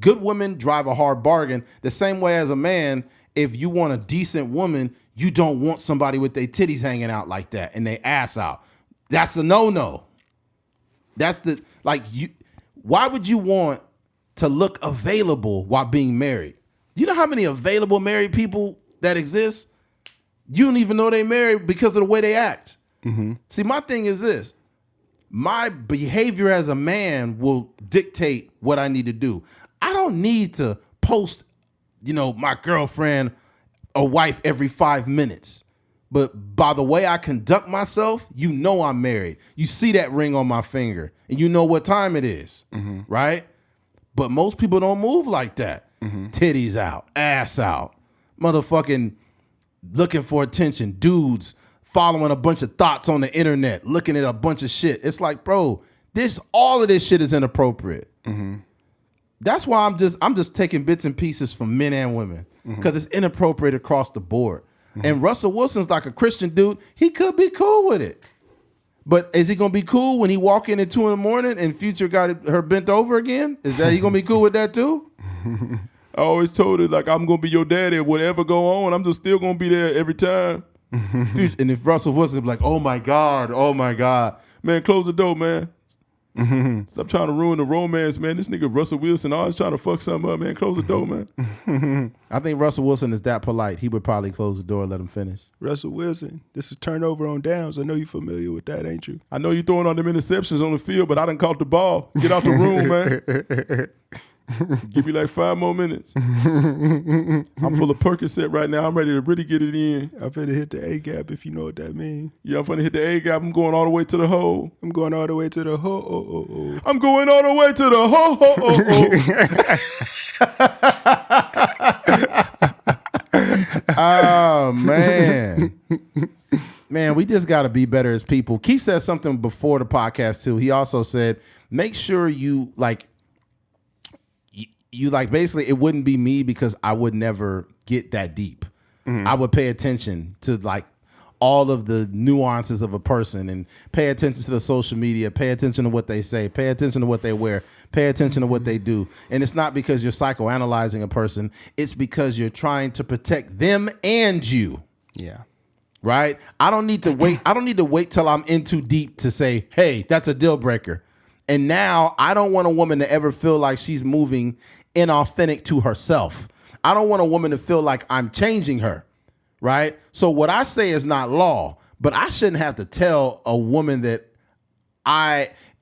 good women drive a hard bargain. The same way as a man, if you want a decent woman, you don't want somebody with their titties hanging out like that and their ass out. That's a no-no. That's why would you want to look available while being married? You know how many available married people that exist? You don't even know they married because of the way they act. Mm-hmm. See, my thing is this. My behavior as a man will dictate what I need to do. I don't need to post, my girlfriend or wife every 5 minutes. But by the way I conduct myself, I'm married. You see that ring on my finger and you know what time it is, right? But most people don't move like that. Mm-hmm. Titties out, ass out, motherfucking looking for attention, dudes following a bunch of thoughts on the internet, looking at a bunch of shit. It's like, bro, all of this shit is inappropriate. Mm-hmm. That's why I'm just taking bits and pieces from men and women because it's inappropriate across the board. Mm-hmm. And Russell Wilson's like a Christian dude. He could be cool with it. But is he going to be cool when he walk in at 2 a.m. and Future got her bent over again? Is that he going to be cool with that too? I always told her, like, I'm going to be your daddy. Whatever go on, I'm just still going to be there every time. And if Russell Wilson be like, oh my God. Man, close the door, man. Mm-hmm. Stop trying to ruin the romance, man. This nigga Russell Wilson always trying to fuck something up, man. Close the door, man. I think Russell Wilson is that polite. He would probably close the door and let him finish. Russell Wilson, this is turnover on downs. I know you're familiar with that, ain't you? I know you throwing all them interceptions on the field, but I done caught the ball. Get out the room, man. Give me like 5 more minutes. I'm full of Percocet right now. I'm ready to really get it in. I'm finna hit the A gap if you know what that means. Yeah, I'm finna hit the A gap. I'm going all the way to the hole. I'm going all the way to the hole. I'm going all the way to the hole. Oh, man. Man, we just got to be better as people. Keith said something before the podcast, too. He also said, make sure you basically it wouldn't be me because I would never get that deep. Mm-hmm. I would pay attention to like all of the nuances of a person and pay attention to the social media, pay attention to what they say, pay attention to what they wear, pay attention to what they do. And it's not because you're psychoanalyzing a person. It's because you're trying to protect them and you. Yeah. Right? I don't need to wait. I don't need to wait till I'm in too deep to say, hey, that's a deal breaker. And now I don't want a woman to ever feel like she's moving inauthentic to herself. I don't want a woman to feel like I'm changing her, right? So what I say is not law, but I shouldn't have to tell a woman that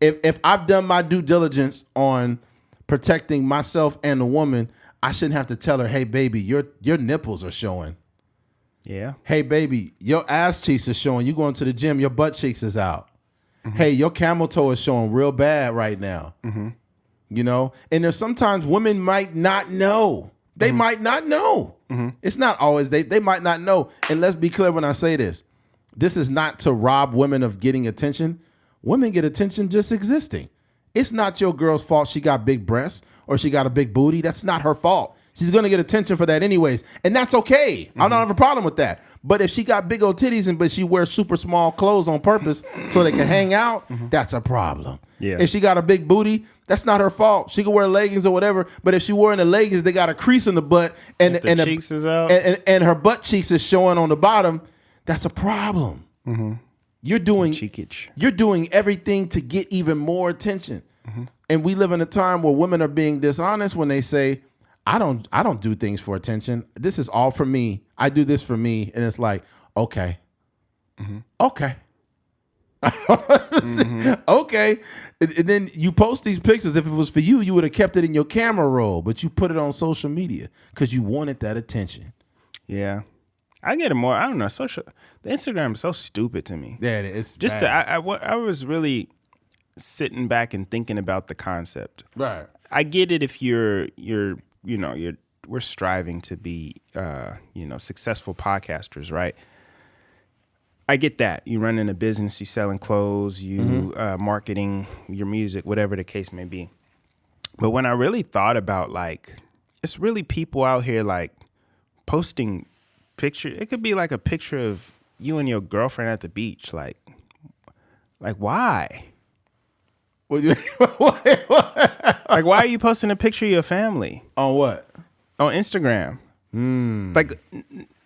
if I've done my due diligence on protecting myself and the woman, I shouldn't have to tell her, hey, baby, your nipples are showing. Yeah. Hey, baby, your ass cheeks are showing. You going to the gym, your butt cheeks is out. Mm-hmm. Hey, your camel toe is showing real bad right now. Mm-hmm. And there's sometimes women might not know. They might not know. Mm-hmm. It's not always they might not know. And let's be clear when I say this. This is not to rob women of getting attention. Women get attention just existing. It's not your girl's fault she got big breasts or she got a big booty. That's not her fault. She's going to get attention for that anyways. And that's okay. Mm-hmm. I don't have a problem with that. But if she got big old titties but she wears super small clothes on purpose so they can hang out, that's a problem. Yeah. If she got a big booty, that's not her fault. She can wear leggings or whatever. But if she wearing the leggings, they got a crease in the butt and the cheeks is out and her butt cheeks is showing on the bottom, that's a problem. Mm-hmm. You're doing everything to get even more attention. Mm-hmm. And we live in a time where women are being dishonest when they say, I don't do things for attention. This is all for me. I do this for me, and it's like, okay, okay. Okay. And then you post these pictures. If it was for you, you would have kept it in your camera roll, but you put it on social media because you wanted that attention. Yeah. I get it more. I don't know. The Instagram is so stupid to me. Yeah, it's just bad. I was really sitting back and thinking about the concept. Right. I get it if we're striving to be successful podcasters, right? I get that. You running a business, you selling clothes, you marketing your music, whatever the case may be. But when I really thought about, like, it's really people out here like posting pictures. It could be like a picture of you and your girlfriend at the beach. Like why? Like, why are you posting a picture of your family? On what? On Instagram. Like,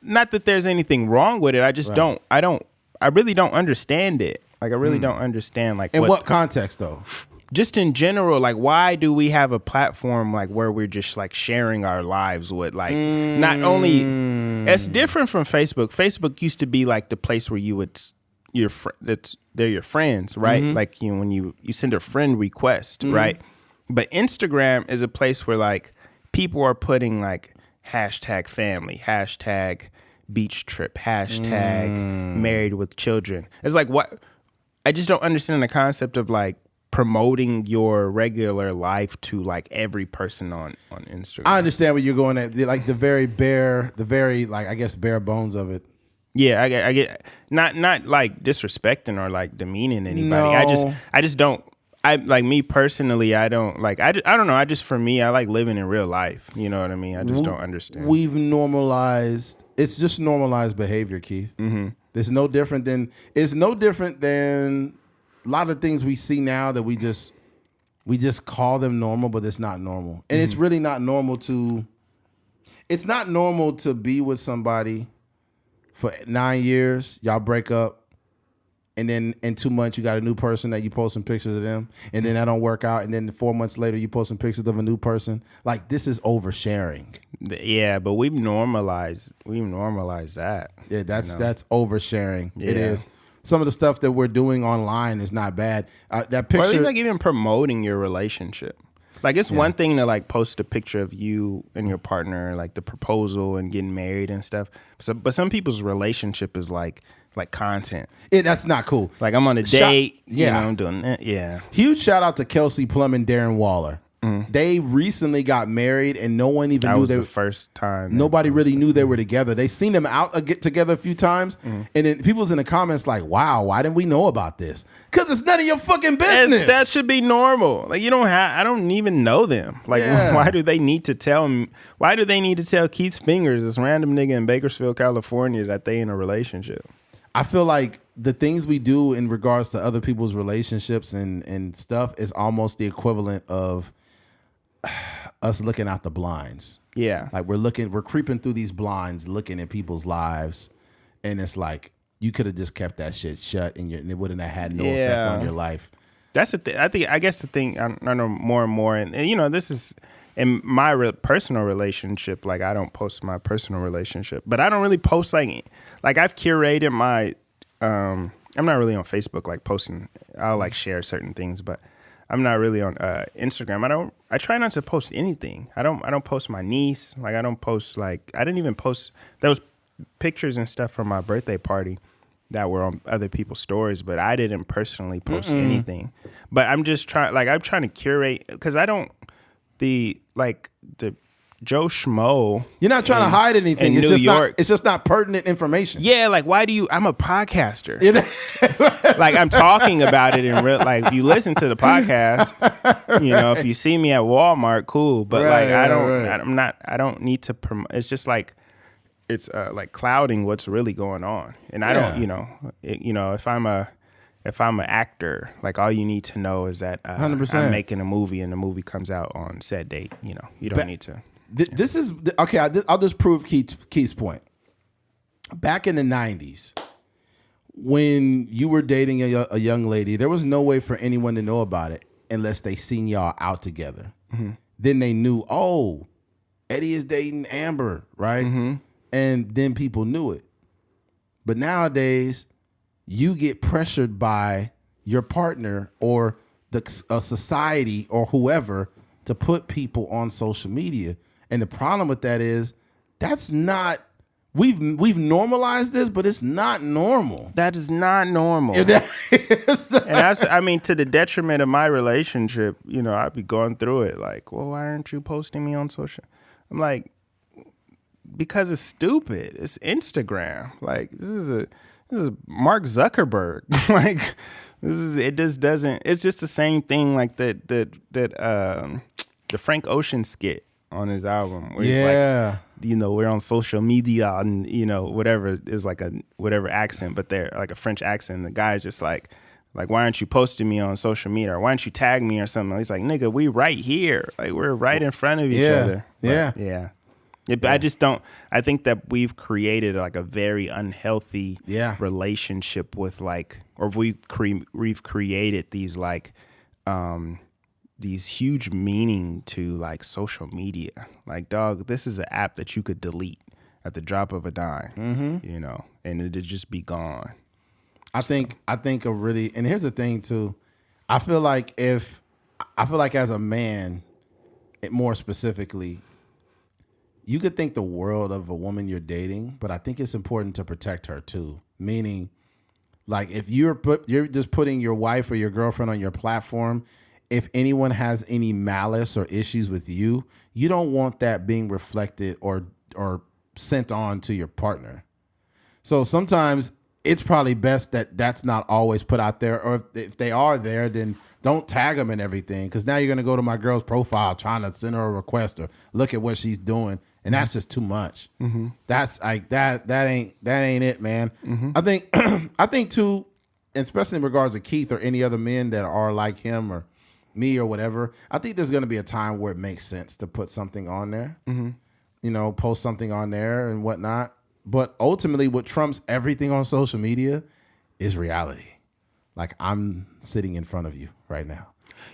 not that there's anything wrong with it. I just I really don't understand it. Like, I really don't understand, like, in what context though? Just in general, like, why do we have a platform like where we're just like sharing our lives with, like, not only it's different from Facebook. Facebook used to be like the place where you would they're your friends, right? Like, when you send a friend request, right? But Instagram is a place where like people are putting like hashtag family, hashtag beach trip, hashtag married with children. It's like, what? I just don't understand the concept of like promoting your regular life to like every person on Instagram. I understand what you're going at, like the very like, I guess, bare bones of it. Yeah, I get not like disrespecting or like demeaning anybody. No. I just don't. I like, me personally, I don't like. I don't know. For me, I like living in real life. You know what I mean? I just don't understand. We've normalized. It's just normalized behavior, Keith. It's no different than a lot of things we see now that we just call them normal, but it's not normal, and it's really not normal to. It's not normal to be with somebody for 9 years. Y'all break up. And then in 2 months, you got a new person that you posting pictures of them. And then that don't work out. And then 4 months later, you posting pictures of a new person. Like, this is oversharing. Yeah, but we've normalized that. Yeah, that's oversharing. Yeah. It is. Some of the stuff that we're doing online is not bad. That picture. Or like even promoting your relationship. Like, it's one thing to like post a picture of you and your partner, like the proposal and getting married and stuff. But some people's relationship is like content. That's not cool. Like, I'm on a date. Yeah. I'm doing that. Yeah. Huge shout out to Kelsey Plum and Darren Waller. They recently got married, and no one even knew the first time. Nobody really knew they were together. They seen them get together a few times, and then people was in the comments like, "Wow, why didn't we know about this?" Because it's none of your fucking business. That should be normal. Like, I don't even know them. Like, why do they need to tell me? Why do they need to tell Keith Fingers, this random nigga in Bakersfield, California, that they in a relationship? I feel like the things we do in regards to other people's relationships and stuff is almost the equivalent of us looking out the blinds. Yeah. Like, we're creeping through these blinds, looking at people's lives, and it's like, you could have just kept that shit shut, and it wouldn't have had no effect on your life. That's the thing. I guess the thing, I know more and more, and this is in my personal relationship. Like, I don't post my personal relationship, but I don't really post like I've curated my. I'm not really on Facebook, like, posting. I'll like share certain things, but I'm not really on Instagram. I try not to post anything. I don't post my niece. Like, I don't post, like, I didn't even post those pictures and stuff from my birthday party that were on other people's stories, but I didn't personally post anything. But I'm just trying to curate, because I don't, the Joe Schmo. You're not trying to hide anything. It's New just York. it's just not pertinent information. Yeah, like, I'm a podcaster. Like, I'm talking about it in real, like, if you listen to the podcast, if you see me at Walmart, cool. But I don't need to promote. It's just like, it's like clouding what's really going on. And I don't, if I'm an actor, like, all you need to know is that 100%. I'm making a movie and the movie comes out on said date. You don't need to. This is okay. I'll just prove Keith's point. Back in the 90s, when you were dating a young lady, there was no way for anyone to know about it unless they seen y'all out together. Then they knew, oh, Eddie is dating Amber, right? And then people knew it. But nowadays, you get pressured by your partner or a society or whoever to put people on social media. And the problem with that is that's not, we've normalized this, but it's not normal. That is not normal. And that's, I mean, to the detriment of my relationship, you know, I'd be going through it like, well, why aren't you posting me on social? I'm like, because it's stupid. It's Instagram. Like, this is Mark Zuckerberg. Like, it just doesn't, it's just the same thing like the Frank Ocean skit on his album. Where it's like, you know, we're on social media and, you know, whatever is like whatever accent, but they're like a French accent. The guy's just like, why aren't you posting me on social media? Or why don't you tag me or something? He's like, nigga, we right here. Like, we're right in front of each other. But, yeah. I just don't. I think that we've created like a very unhealthy relationship with like, or we've created these like, these huge meaning to like social media. Like, dog, this is an app that you could delete at the drop of a dime, you know, and it'd just be gone. I think a really, and here's the thing too. I feel like as a man, more specifically, you could think the world of a woman you're dating, but I think it's important to protect her too. Meaning, like if you're just putting your wife or your girlfriend on your platform, if anyone has any malice or issues with you, you don't want that being reflected or sent on to your partner. So sometimes it's probably best that that's not always put out there, or if they are there, then don't tag them and everything, because now you're going to go to my girl's profile trying to send her a request or look at what she's doing. And that's just too much. That's like that ain't it, man. I think too, especially in regards to Keith or any other men that are like him or me or whatever, I think there's going to be a time where it makes sense to put something on there, you know, post something on there and whatnot. But ultimately, what trumps everything on social media is reality. Like, I'm sitting in front of you right now.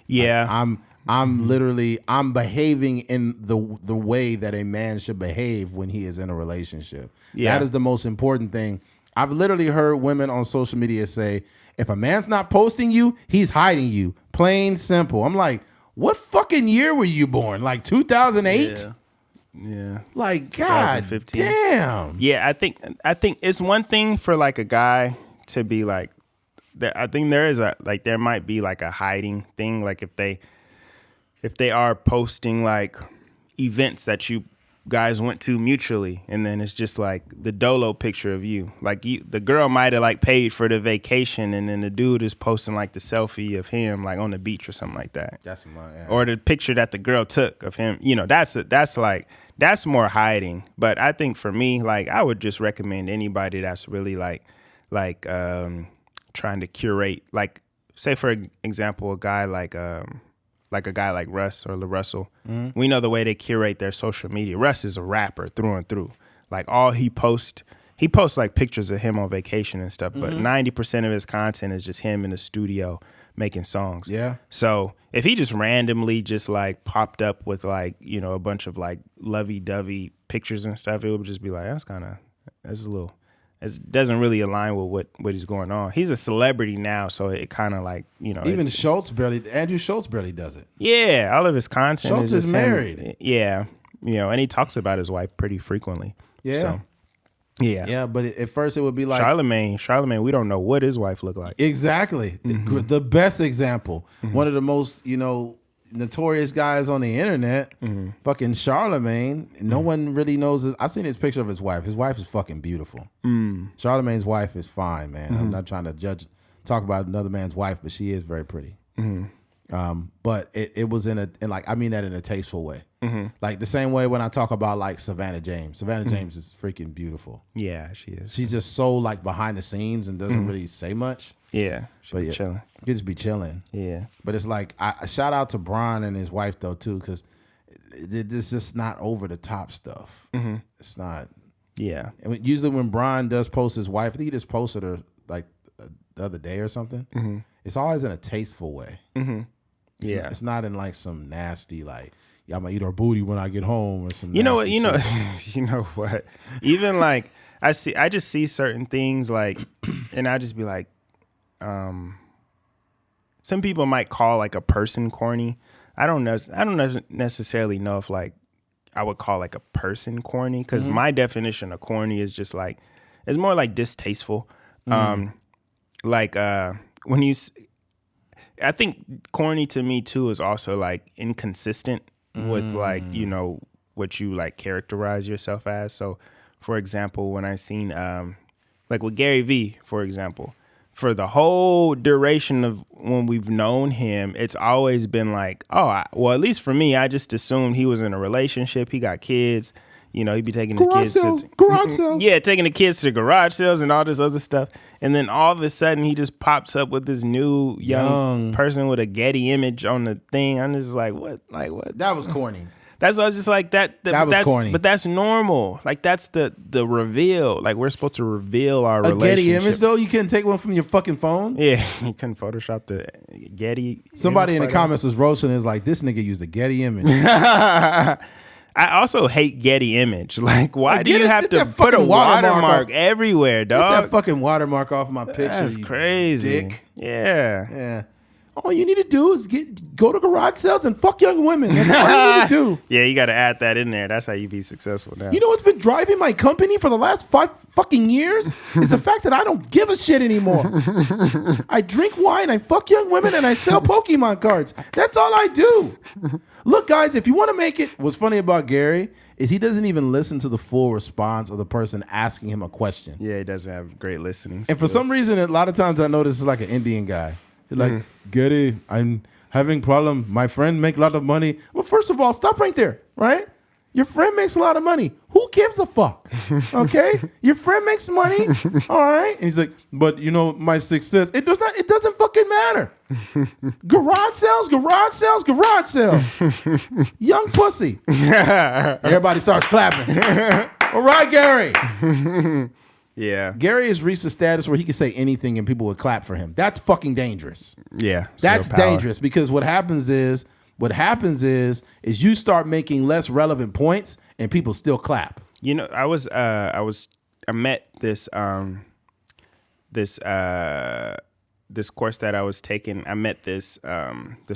Yeah. Like, I'm behaving in the way that a man should behave when he is in a relationship. Yeah. That is the most important thing. I've literally heard women on social media say, if a man's not posting you, he's hiding you. Plain simple. I'm like, what fucking year were you born? Like 2008? Yeah. Like, God damn. Yeah, I think it's one thing for like a guy to be like, I think there might be like a hiding thing. Like if they are posting like events that you guys went to mutually, and then it's just like the dolo picture of you. Like the girl might have like paid for the vacation, and then the dude is posting like the selfie of him like on the beach or something like that. Or the picture that the girl took of him. You know, that's more hiding. But I think for me, like I would just recommend anybody that's really like trying to curate, like say for example, a guy like Russ or LaRussell. We know the way they curate their social media. Russ is a rapper through and through. Like all he posts like pictures of him on vacation and stuff, but 90% of his content is just him in the studio making songs. Yeah. So if he just randomly just like popped up with like, you know, a bunch of like lovey-dovey pictures and stuff, it would just be like, it doesn't really align with what he's going on. He's a celebrity now, so it kind of like, you know. Even Andrew Schultz barely does it. Yeah, all of his content. Schultz is married. Yeah, you know, and he talks about his wife pretty frequently. Yeah. So, yeah. Yeah, but at first it would be like. Charlemagne, we don't know what his wife looked like. Exactly. The best example. One of the most, you know, notorious guys on the internet, fucking Charlemagne. No one really knows this. I've seen his picture of his wife. His wife is fucking beautiful. Charlemagne's wife is fine, man. I'm not trying to talk about another man's wife, but she is very pretty. But it was in I mean that in a tasteful way. Like the same way when I talk about like Savannah James. Savannah James is freaking beautiful. Yeah, she is. She's just so like behind the scenes and doesn't really say much. Yeah, she's chilling. Just be chilling. Yeah, but it's like I shout out to Bron and his wife though too, because it's just not over the top stuff. It's not. Yeah, and usually when Bron does post his wife, I think he just posted her like the other day or something. It's always in a tasteful way. Yeah, it's not in like some nasty like yeah, I'm gonna eat her booty when I get home or some. You know what? nasty shit. You know what? Even like I just see certain things like, and I just be like, some people might call like a person corny. I don't necessarily know if like I would call like a person corny, because my definition of corny is just like, it's more like distasteful. Like when you, I think corny to me too is also like inconsistent with like, you know, what you like characterize yourself as. So for example, when I seen like with Gary Vee, for example, for the whole duration of when we've known him, it's always been like, well, at least for me, I just assumed he was in a relationship. He got kids. You know, he'd be taking Garage sales. Yeah, taking the kids to garage sales and all this other stuff. And then all of a sudden, he just pops up with this new young person with a Getty image on the thing. I'm just like, what? Like, what? That was corny. That's what I was just like, that's corny. But that's normal. Like, that's the reveal. Like, we're supposed to reveal our relationship. A Getty image, though? You couldn't take one from your fucking phone? Yeah, you couldn't Photoshop the Getty. Somebody in the comments was roasting. Is like, this nigga used a Getty image. I also hate Getty image. Like, why do you have to put a watermark everywhere, dog? Get that fucking watermark off my picture. That's crazy. Dick. Yeah. All you need to do is go to garage sales and fuck young women. That's all you need to do. Yeah, you got to add that in there. That's how you be successful now. You know what's been driving my company for the last 5 fucking years is the fact that I don't give a shit anymore. I drink wine, I fuck young women, and I sell Pokemon cards. That's all I do. Look, guys, if you want to make it, what's funny about Gary is he doesn't even listen to the full response of the person asking him a question. Yeah, he doesn't have great listening skills. And for some reason, a lot of times I know this is like an Indian guy. He's like, Getty, I'm having problem. My friend make a lot of money. Well, first of all, stop right there, right? Your friend makes a lot of money. Who gives a fuck? Okay? Your friend makes money. All right. And he's like, but you know, my success, it doesn't fucking matter. Garage sales. Young pussy. Everybody starts clapping. All right, Gary. Yeah. Gary has reached a status where he can say anything and people would clap for him. That's fucking dangerous. Yeah. That's dangerous because what happens is you start making less relevant points and people still clap. You know, I met this this course that I was taking. I met this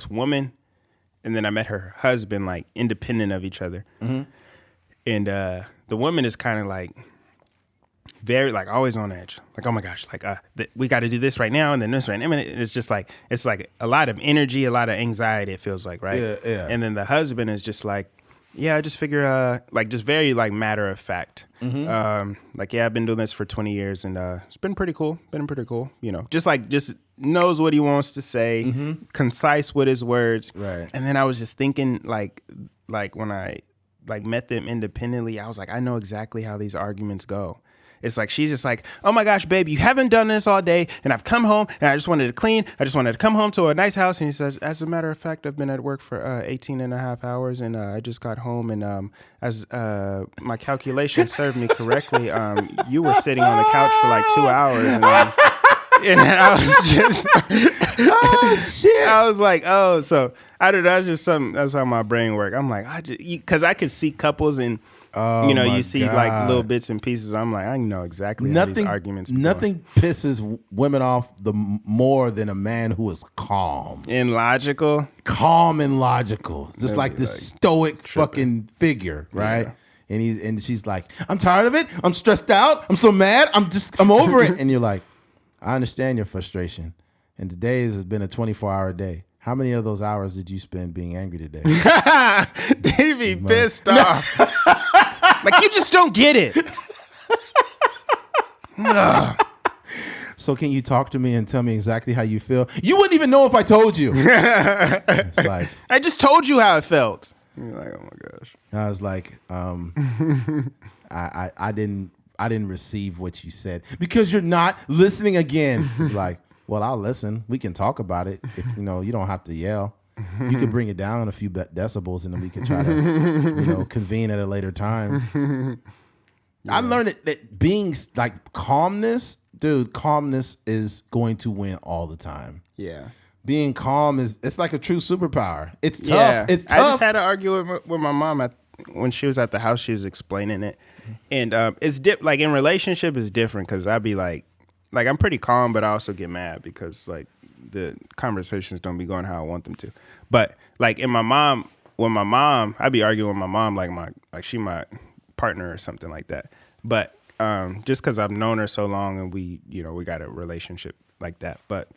woman, and then I met her husband, like independent of each other. And the woman is kind of like very like always on edge, like, oh my gosh, like we got to do this right now and then this right now. And it's just like, it's like a lot of energy, a lot of anxiety, it feels like, right? Yeah. And then the husband is just like, yeah, I just figure like just very like matter of fact. Like, yeah, I've been doing this for 20 years and it's been pretty cool, you know, just knows what he wants to say, concise with his words. Right. And then I was just thinking like when I like met them independently, I was like, I know exactly how these arguments go. It's like, she's just like, oh my gosh, babe, you haven't done this all day. And I've come home and I just wanted to clean. I just wanted to come home to a nice house. And he says, as a matter of fact, I've been at work for 18 and a half hours. And I just got home. And as my calculation served me correctly, you were sitting on the couch for like 2 hours. And I was just, Oh, shit. I was like, oh, so I don't know. That's just something. That's how my brain works. I'm like, because I could see couples and, you know, you see like little bits and pieces. I'm like, I know exactly how these arguments be Nothing pisses women off more than a man who is calm. and logical. Calm and logical. Just like this like stoic fucking figure, right? Yeah. And she's like, I'm tired of it. I'm stressed out. I'm so mad. I'm over it. And you're like, I understand your frustration. And today has been a 24-hour day. How many of those hours did you spend being angry today? They be pissed off. Like, you just don't get it. So can you talk to me and tell me exactly how you feel? You wouldn't even know if I told you. It's like, I just told you how it felt. You're like, oh my gosh. I was like, I didn't receive what you said because you're not listening again. Like, well, I'll listen. We can talk about it. If you don't have to yell. You could bring it down a few decibels, and then we could try to, convene at a later time. I learned that being like calmness is going to win all the time. Yeah. being calm it's like a true superpower. It's tough. Yeah. It's tough. I just had an argument with my mom when she was at the house. She was explaining it, and it's like in relationship is different because I'd be like I'm pretty calm, but I also get mad because like the conversations don't be going how I want them to. But like with my mom, I'd be arguing with my mom like she my partner or something like that. But just because I've known her so long and we got a relationship like that. But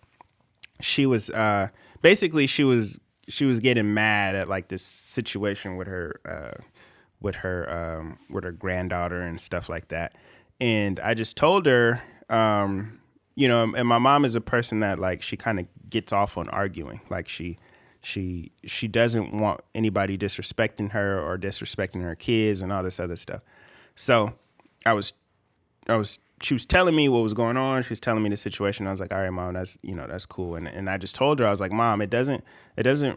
she was basically she was getting mad at like this situation with her granddaughter and stuff like that. And I just told her, and my mom is a person that like she kind of gets off on arguing. Like she doesn't want anybody disrespecting her or disrespecting her kids and all this other stuff. So she was telling me what was going on. She was telling me the situation. I was like, all right, Mom, that's cool. And I just told her, I was like, Mom, it doesn't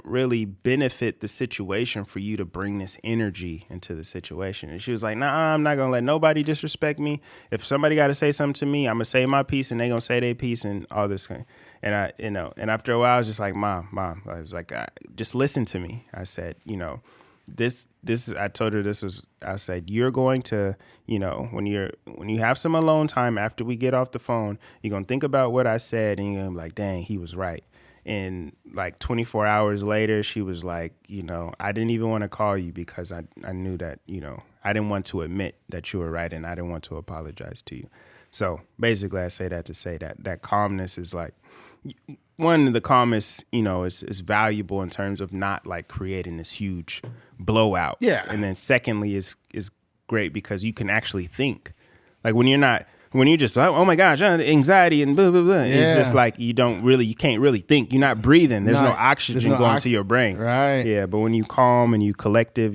really benefit the situation for you to bring this energy into the situation. And she was like, nah, I'm not going to let nobody disrespect me. If somebody got to say something to me, I'm going to say my piece and they going to say their piece and all this thing. And and after a while, I was just like, Mom, I was like, just listen to me. I said, this I told her I said, you're going to, when you have some alone time after we get off the phone, you're going to think about what I said and you're going to be like, dang, he was right. And like 24 hours later, she was like, I didn't even want to call you because I knew that, I didn't want to admit that you were right and I didn't want to apologize to you. So basically I say that to say that calmness is like, one, the calmness, is valuable in terms of not like creating this huge blowout. Yeah. And then secondly is great because you can actually think. Like when you're just like, oh my gosh, anxiety and blah, blah, blah. Yeah. It's just like you can't really think. You're not breathing. There's no oxygen going to your brain. Right. Yeah. But when you calm and you collect your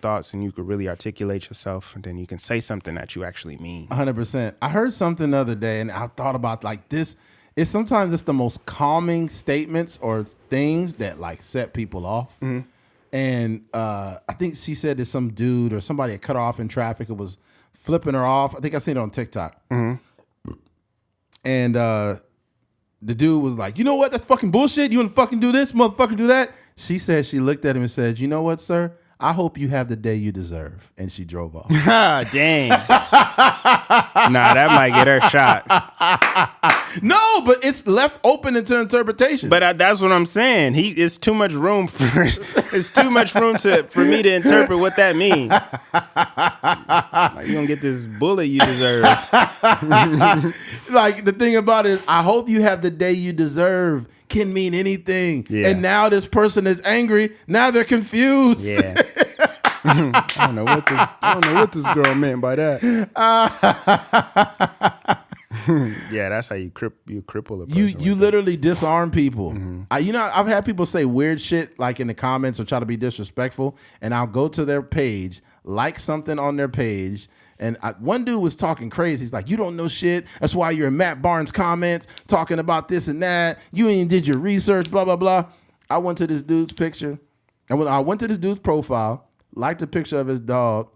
thoughts and you can really articulate yourself, and then you can say something that you actually mean. 100%. I heard something the other day and I thought about like this. Sometimes it's the most calming statements or things that like set people off. Mm-hmm. And I think she said that some dude or somebody had cut her off in traffic and was flipping her off. I think I seen it on TikTok. Mm-hmm. And the dude was like, you know what? That's fucking bullshit. You want to fucking do this, motherfucker, do that? She said, she looked at him and said, you know what, sir? I hope you have the day you deserve. And she drove off. Dang. Nah, that might get her shot. No, but it's left open into interpretation. But that's what I'm saying. It's too much room for me to interpret what that means. Like, you gonna get this bullet you deserve. Like the thing about it is, I hope you have the day you deserve can mean anything. Yeah. And now this person is angry. Now they're confused. Yeah. I don't know what this girl meant by that. Yeah, that's how you cripple a person. You literally disarm people. Mm-hmm. I've had people say weird shit like in the comments or try to be disrespectful, and I'll go to their page, like something on their page, and one dude was talking crazy. He's like, you don't know shit. That's why you're in Matt Barnes' comments talking about this and that. You ain't did your research, blah, blah, blah. I went to this dude's picture. I went to this dude's profile, liked a picture of his dog,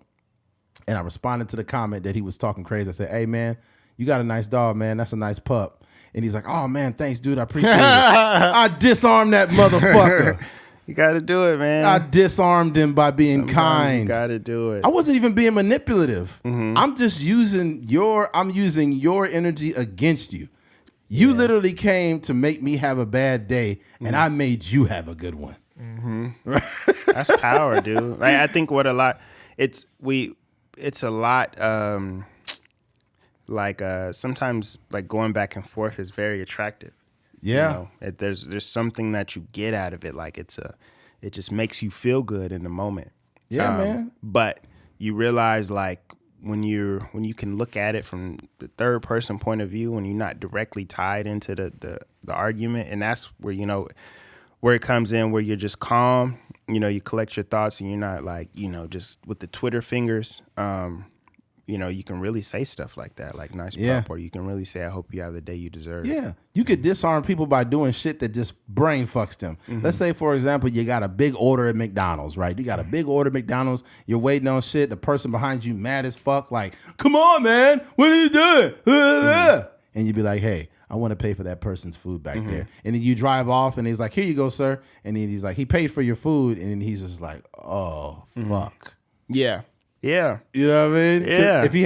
and I responded to the comment that he was talking crazy. I said, hey, man, you got a nice dog, man. That's a nice pup. And he's like, oh, man, thanks, dude. I appreciate it. I disarmed that motherfucker. You got to do it, man. I disarmed him by being kind. You got to do it. I wasn't even being manipulative. Mm-hmm. I'm just using your energy against you. You literally came to make me have a bad day, and I made you have a good one. Mm-hmm. That's power, dude. Like, I think it's a lot. Sometimes like going back and forth is very attractive. Yeah, there's something that you get out of it. Like it just makes you feel good in the moment. Yeah, man. But you realize like when you can look at it from the third person point of view, when you're not directly tied into the argument, and that's where where it comes in, where you're just calm. You collect your thoughts, and you're not like just with the Twitter fingers. You can really say stuff like that, like nice pup, or you can really say, I hope you have the day you deserve. Yeah. You could disarm people by doing shit that just brain fucks them. Mm-hmm. Let's say, for example, you got a big order at McDonald's, right? You got a big order at McDonald's. You're waiting on shit. The person behind you mad as fuck, like, come on, man. What are you doing? Mm-hmm. And you'd be like, hey, I want to pay for that person's food back there. And then you drive off and he's like, here you go, sir. And then he's like, he paid for your food. And then he's just like, oh, fuck. Yeah. Yeah. You know what I mean? Yeah. If he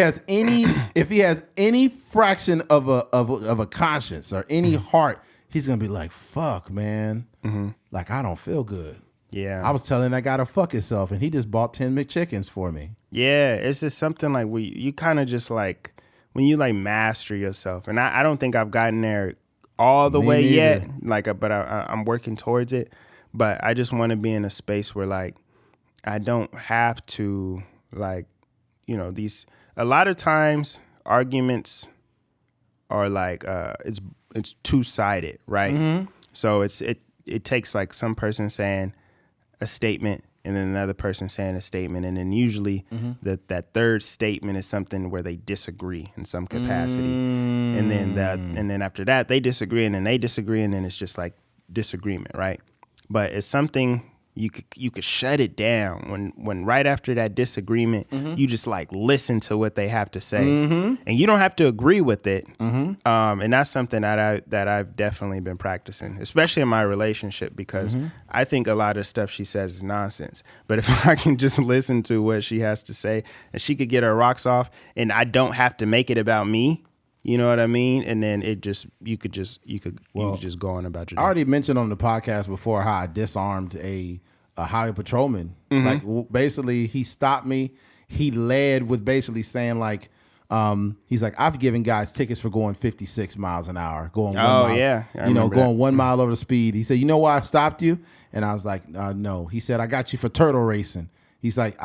has any fraction of a conscience or any heart, he's gonna be like, fuck, man. Like, I don't feel good. Yeah. I was telling that guy to fuck himself and he just bought 10 McChickens for me. Yeah. It's just something like where you kind of just like, when you like master yourself. And I don't think I've gotten there all the way yet. Like, but I'm working towards it. But I just want to be in a space where like, I don't have to like, you know, a lot of times arguments are like, it's two-sided, right? So it takes like some person saying a statement and then another person saying a statement, and then usually that third statement is something where they disagree in some capacity, and then after that they disagree, and then they disagree, and then it's just like disagreement, right? But it's something you could shut it down when right after that disagreement, you just like listen to what they have to say, and you don't have to agree with it. And that's something that I've definitely been practicing, especially in my relationship, because I think a lot of stuff she says is nonsense. But if I can just listen to what she has to say, and she could get her rocks off, and I don't have to make it about me. You know what I mean? And then you could just go on about your day. I already mentioned on the podcast before how I disarmed a highway patrolman. Like, basically, he stopped me. He led with basically saying like, he's like, I've given guys tickets for going 56 miles an hour, going 1 mile. Yeah, going 1 mile over the speed. He said, you know why I stopped you? And I was like, no. He said, I got you for turtle racing. He's like,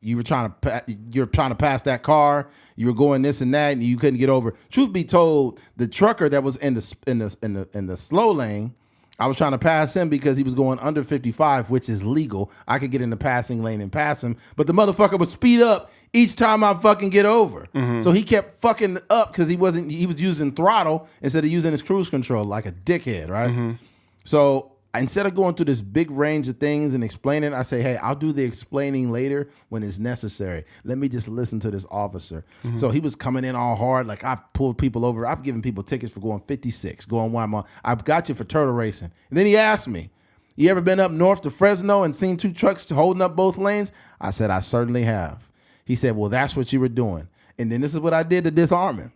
you're trying to pass that car. You were going this and that, and you couldn't get over. Truth be told, the trucker that was in the slow lane, I was trying to pass him because he was going under 55, which is legal. I could get in the passing lane and pass him, but the motherfucker would speed up each time I fucking get over. So he kept fucking up because he was using throttle instead of using his cruise control like a dickhead, right? So instead of going through this big range of things and explaining, I say, hey, I'll do the explaining later when it's necessary. Let me just listen to this officer. So he was coming in all hard. Like, I've pulled people over. I've given people tickets for going 56, going 1 mile. I've got you for turtle racing. And then he asked me, you ever been up north to Fresno and seen 2 trucks holding up both lanes? I said, I certainly have. He said, well, that's what you were doing. And then this is what I did to disarm him.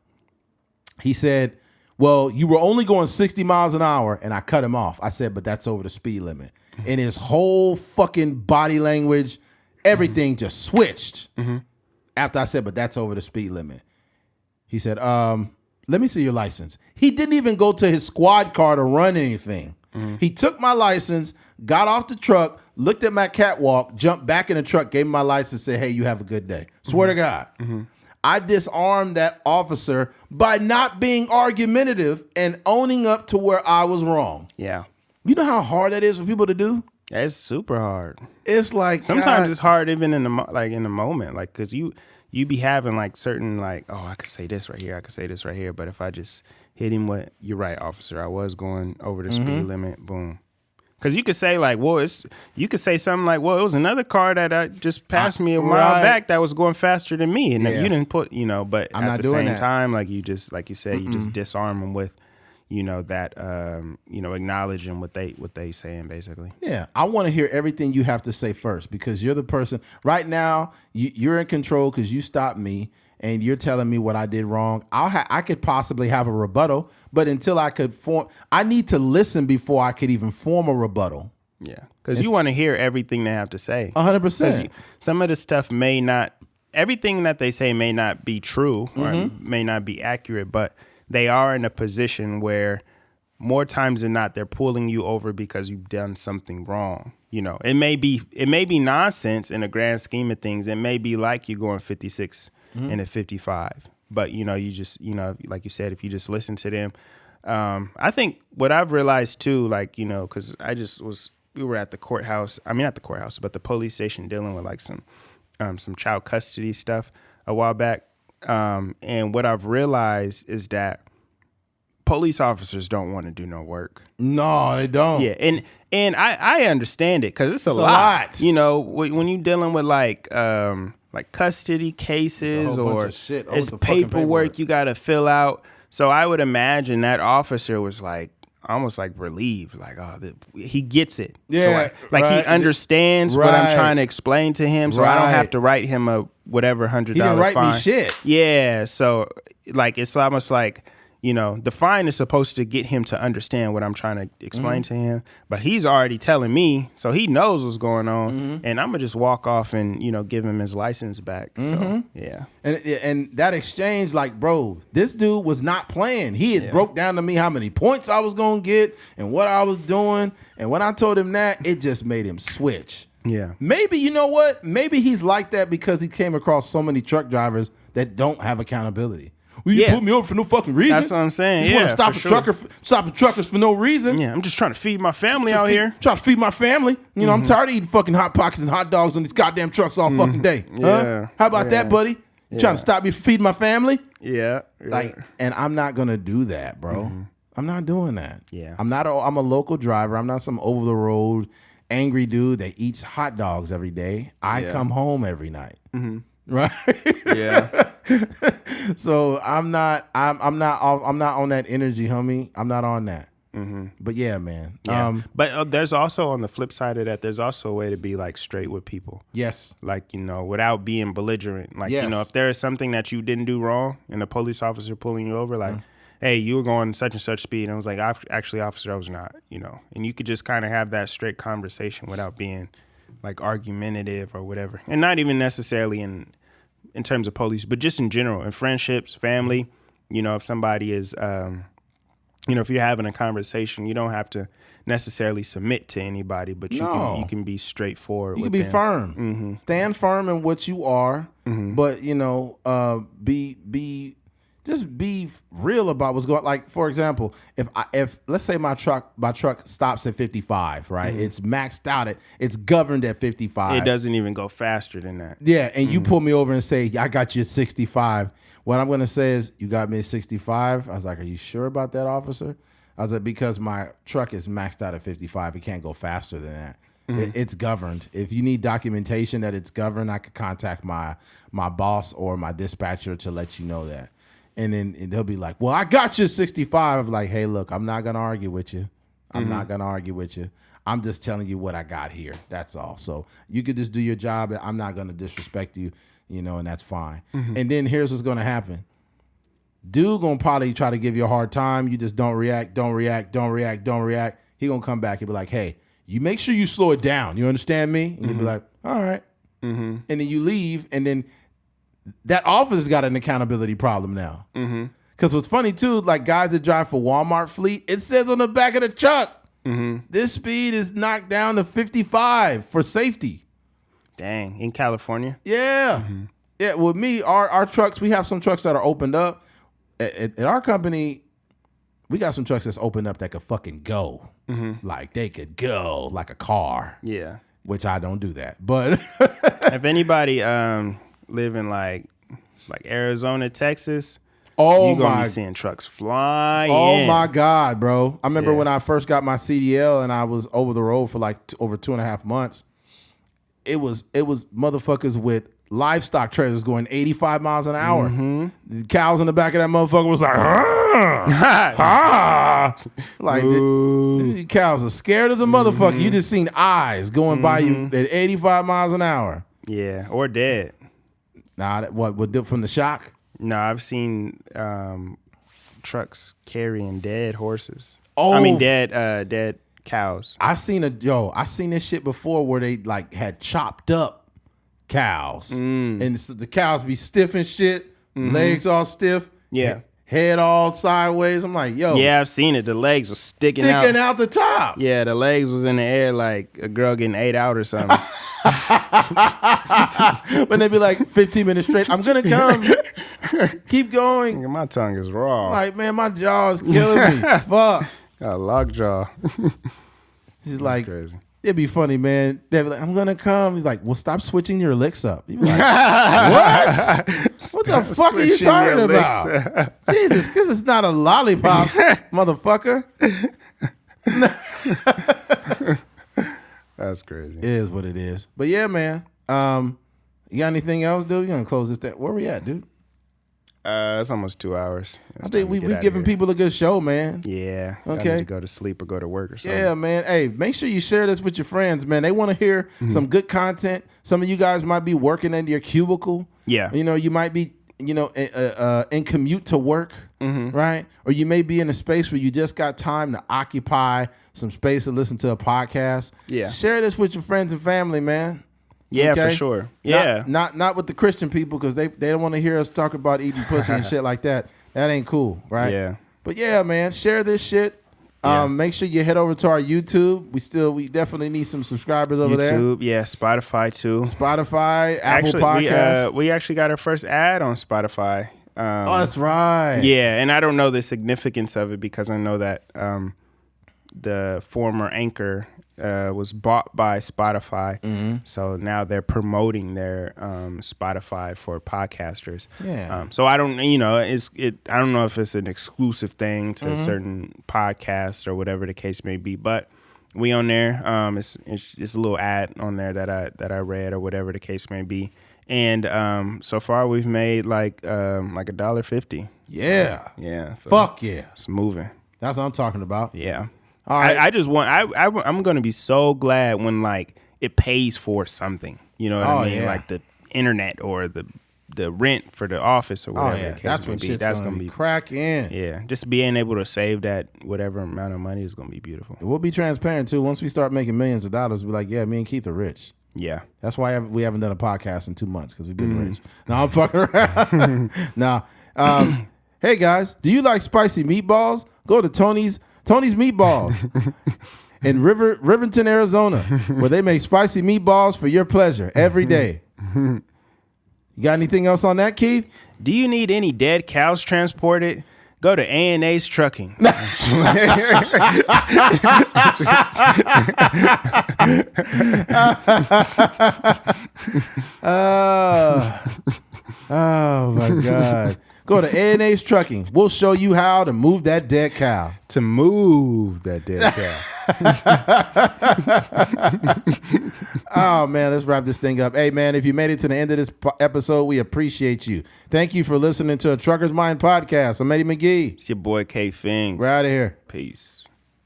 He said, well, you were only going 60 miles an hour, and I cut him off. I said, but that's over the speed limit. And his whole fucking body language, everything just switched after I said, but that's over the speed limit. He said, let me see your license. He didn't even go to his squad car to run anything. He took my license, got off the truck, looked at my catwalk, jumped back in the truck, gave me my license, said, hey, you have a good day. Swear to God. I disarmed that officer by not being argumentative and owning up to where I was wrong. Yeah. You know how hard that is for people to do? It's super hard. It's like, sometimes it's hard even in the moment, like, because you be having like certain like, oh, I could say this right here, I could say this right here, but if I just hit him with, you're right, officer, I was going over the speed limit, boom. Because you could say like, well, you could say something like, well, it was another car that just passed me a mile back that was going faster than me, and you didn't put, but I'm at not the doing same that. time, like you just, like you said, you just disarm them with, that, acknowledging what they saying basically. Yeah, I want to hear everything you have to say first, because you're the person right now. You're in control because you stopped me and you're telling me what I did wrong. I could possibly have a rebuttal, but until I could I need to listen before I could even form a rebuttal. Yeah, because you want to hear everything they have to say. 100%. Some of the stuff everything that they say may not be true or may not be accurate, but they are in a position where more times than not, they're pulling you over because you've done something wrong. It may be nonsense in the grand scheme of things. It may be like you going 56 and a 55, but you just like you said, if you just listen to them, I think what I've realized too, like because we were at the courthouse. I mean, not the courthouse, but the police station dealing with like some child custody stuff a while back. And what I've realized is that police officers don't want to do no work. No, they don't. Yeah, and I understand it because it's a lot. When you're dealing with like custody cases or it's it's paperwork you got to fill out. So I would imagine that officer was like, almost like relieved, like, oh, he gets it. Yeah, so like right. he understands what I'm trying to explain to him, so I don't have to write him a whatever $100 fine. He didn't write me shit. Yeah, so like it's almost like, you know, the fine is supposed to get him to understand what I'm trying to explain to him, but he's already telling me, so he knows what's going on, and I'm gonna just walk off and, you know, give him his license back. So yeah, and that exchange, like, bro, this dude was not playing. He had broke down to me how many points I was gonna get and what I was doing, and when I told him that, it just made him switch. Yeah, maybe, you know what? Maybe he's like that because he came across so many truck drivers that don't have accountability. Well, you put me over for no fucking reason. That's what I'm saying. You just want to stop the truckers for no reason. Yeah, I'm just trying to feed my family out here. Trying to feed my family. You know, I'm tired of eating fucking Hot Pockets and hot dogs on these goddamn trucks all fucking day. Yeah. How about that, buddy? You trying to stop me from feeding my family? Yeah. Like, and I'm not gonna do that, bro. I'm not doing that. Yeah. I'm a local driver. I'm not some over the road angry dude that eats hot dogs every day. I come home every night. Right? Yeah. So I'm not on that energy, homie. I'm not on that. But yeah, man. Yeah. But there's also, on the flip side of that, there's also a way to be like straight with people. Yes. Like, you know, without being belligerent. Like, Yes. you know, if there is something that you didn't do wrong and a police officer pulling you over, like, hey, you were going such and such speed. And I was like, actually, officer, I was not, you know. And you could just kind of have that straight conversation without being like argumentative or whatever. And not even necessarily in terms of police, but just in general, in friendships, family. You know, if somebody is, you know, if you're having a conversation, you don't have to necessarily submit to anybody, but you can be straightforward. You with can be them. firm. Stand firm in what you are, but you know, just be real about what's going. Like, for example, if let's say my truck stops at 55, right? It's maxed out it's governed at 55. It doesn't even go faster than that. Yeah, and you pull me over and say, I got you at 65. What I'm going to say is, you got me at 65? I was like, are you sure about that, officer? I was like, because my truck is maxed out at 55. It can't go faster than that. It's governed. If you need documentation that it's governed, I could contact my boss or my dispatcher to let you know that. And then they'll be like, well, I got you at 65. I'm like, hey, look, I'm not going to argue with you. I'm not going to argue with you. I'm just telling you what I got here. That's all. So you could just do your job. I'm not going to disrespect you, you know, and that's fine. And then here's what's going to happen. Dude going to probably try to give you a hard time. You just don't react. He going to come back and be like, hey, you make sure you slow it down. You understand me? And you'll be like, all right. And then you leave, and then that officer's got an accountability problem now. Because what's funny, too, like guys that drive for Walmart fleet, it says on the back of the truck, this speed is knocked down to 55 for safety. Dang, in California? Yeah. Yeah, with me, our trucks, we have some trucks that are opened up. At our company, we got some trucks that's opened up that could fucking go. Like, they could go like a car. Yeah. Which I don't do that. But if anybody live in like Arizona, Texas, you're going to be seeing trucks flying. Oh, my God, bro. I remember when I first got my CDL and I was over the road for like over 2.5 months. It was motherfuckers with livestock trailers going 85 miles an hour. The cows in the back of that motherfucker was like, like the cows are scared as a motherfucker. You just seen eyes going by you at 85 miles an hour. Yeah, or dead. Nah, what from the shock? No, I've seen trucks carrying dead horses. Oh, I mean dead cows. I seen this shit before where they like had chopped up cows, and the cows be stiff and shit, legs all stiff, head all sideways. I'm like, yo, yeah, I've seen it. The legs were sticking out the top. Yeah, the legs was in the air like a girl getting ate out or something. When they be like 15 minutes straight, I'm gonna come. Keep going. My tongue is raw. Like, man, my jaw is killing me. Fuck. Got a lockjaw. He's like, crazy. It'd be funny, man. They'd be like, I'm gonna come. He's like, well, stop switching your licks up. You'd be like, what? What the fuck are you talking about? Jesus, because it's not a lollipop, motherfucker. That's crazy. It is what it is. But yeah, man. You got anything else, dude? You gonna close this? Where we at, dude? It's almost 2 hours. I think we've given people a good show, man. Yeah. Okay. I need to go to sleep or go to work or something. Yeah, man. Hey, make sure you share this with your friends, man. They want to hear some good content. Some of you guys might be working in your cubicle. Yeah. You know, you might be, in commute to work, right? Or you may be in a space where you just got time to occupy some space to listen to a podcast. Yeah. Share this with your friends and family, man. Yeah, Okay? for sure. Yeah. Not with the Christian people because they don't want to hear us talk about eating pussy and shit like that. That ain't cool, right? Yeah. But yeah, man, share this shit. Yeah. Make sure you head over to our YouTube. We definitely need some subscribers over there. YouTube, yeah, Spotify too. Spotify, Apple Actually, Podcasts. we actually got our first ad on Spotify. Oh, that's right. Yeah, and I don't know the significance of it because I know that the former anchor was bought by Spotify, so now they're promoting their Spotify for podcasters. Yeah. So I don't, I don't know if it's an exclusive thing to certain podcasts or whatever the case may be, but we on there. It's just a little ad on there that I read or whatever the case may be. And so far we've made like $1.50. Yeah. Yeah. So Fuck yeah. it's moving. That's what I'm talking about. Yeah. All right. I just want I'm gonna be so glad when like it pays for something. You know what I mean? Yeah. Like the internet or the rent for the office or whatever. The case That's may when be. shit's That's gonna be cracking. Yeah. Just being able to save that whatever amount of money is gonna be beautiful. We'll be transparent too. Once we start making millions of dollars, we'll be like, yeah, me and Keith are rich. Yeah. That's why we haven't done a podcast in 2 months because we've been rich. No, I'm fucking around. No. Hey guys, do you like spicy meatballs? Go to Tony's Meatballs in Rivington, Arizona, where they make spicy meatballs for your pleasure every day. You got anything else on that, Keith? Do you need any dead cows transported? Go to A&A's Trucking. Oh my God. Go to A&A's Trucking. We'll show you how to move that dead cow. To move that dead cow. Oh, man, let's wrap this thing up. Hey, man, if you made it to the end of this episode, we appreciate you. Thank you for listening to a Trucker's Mind podcast. I'm Eddie McGee. It's your boy K Fings. We're out of here. Peace.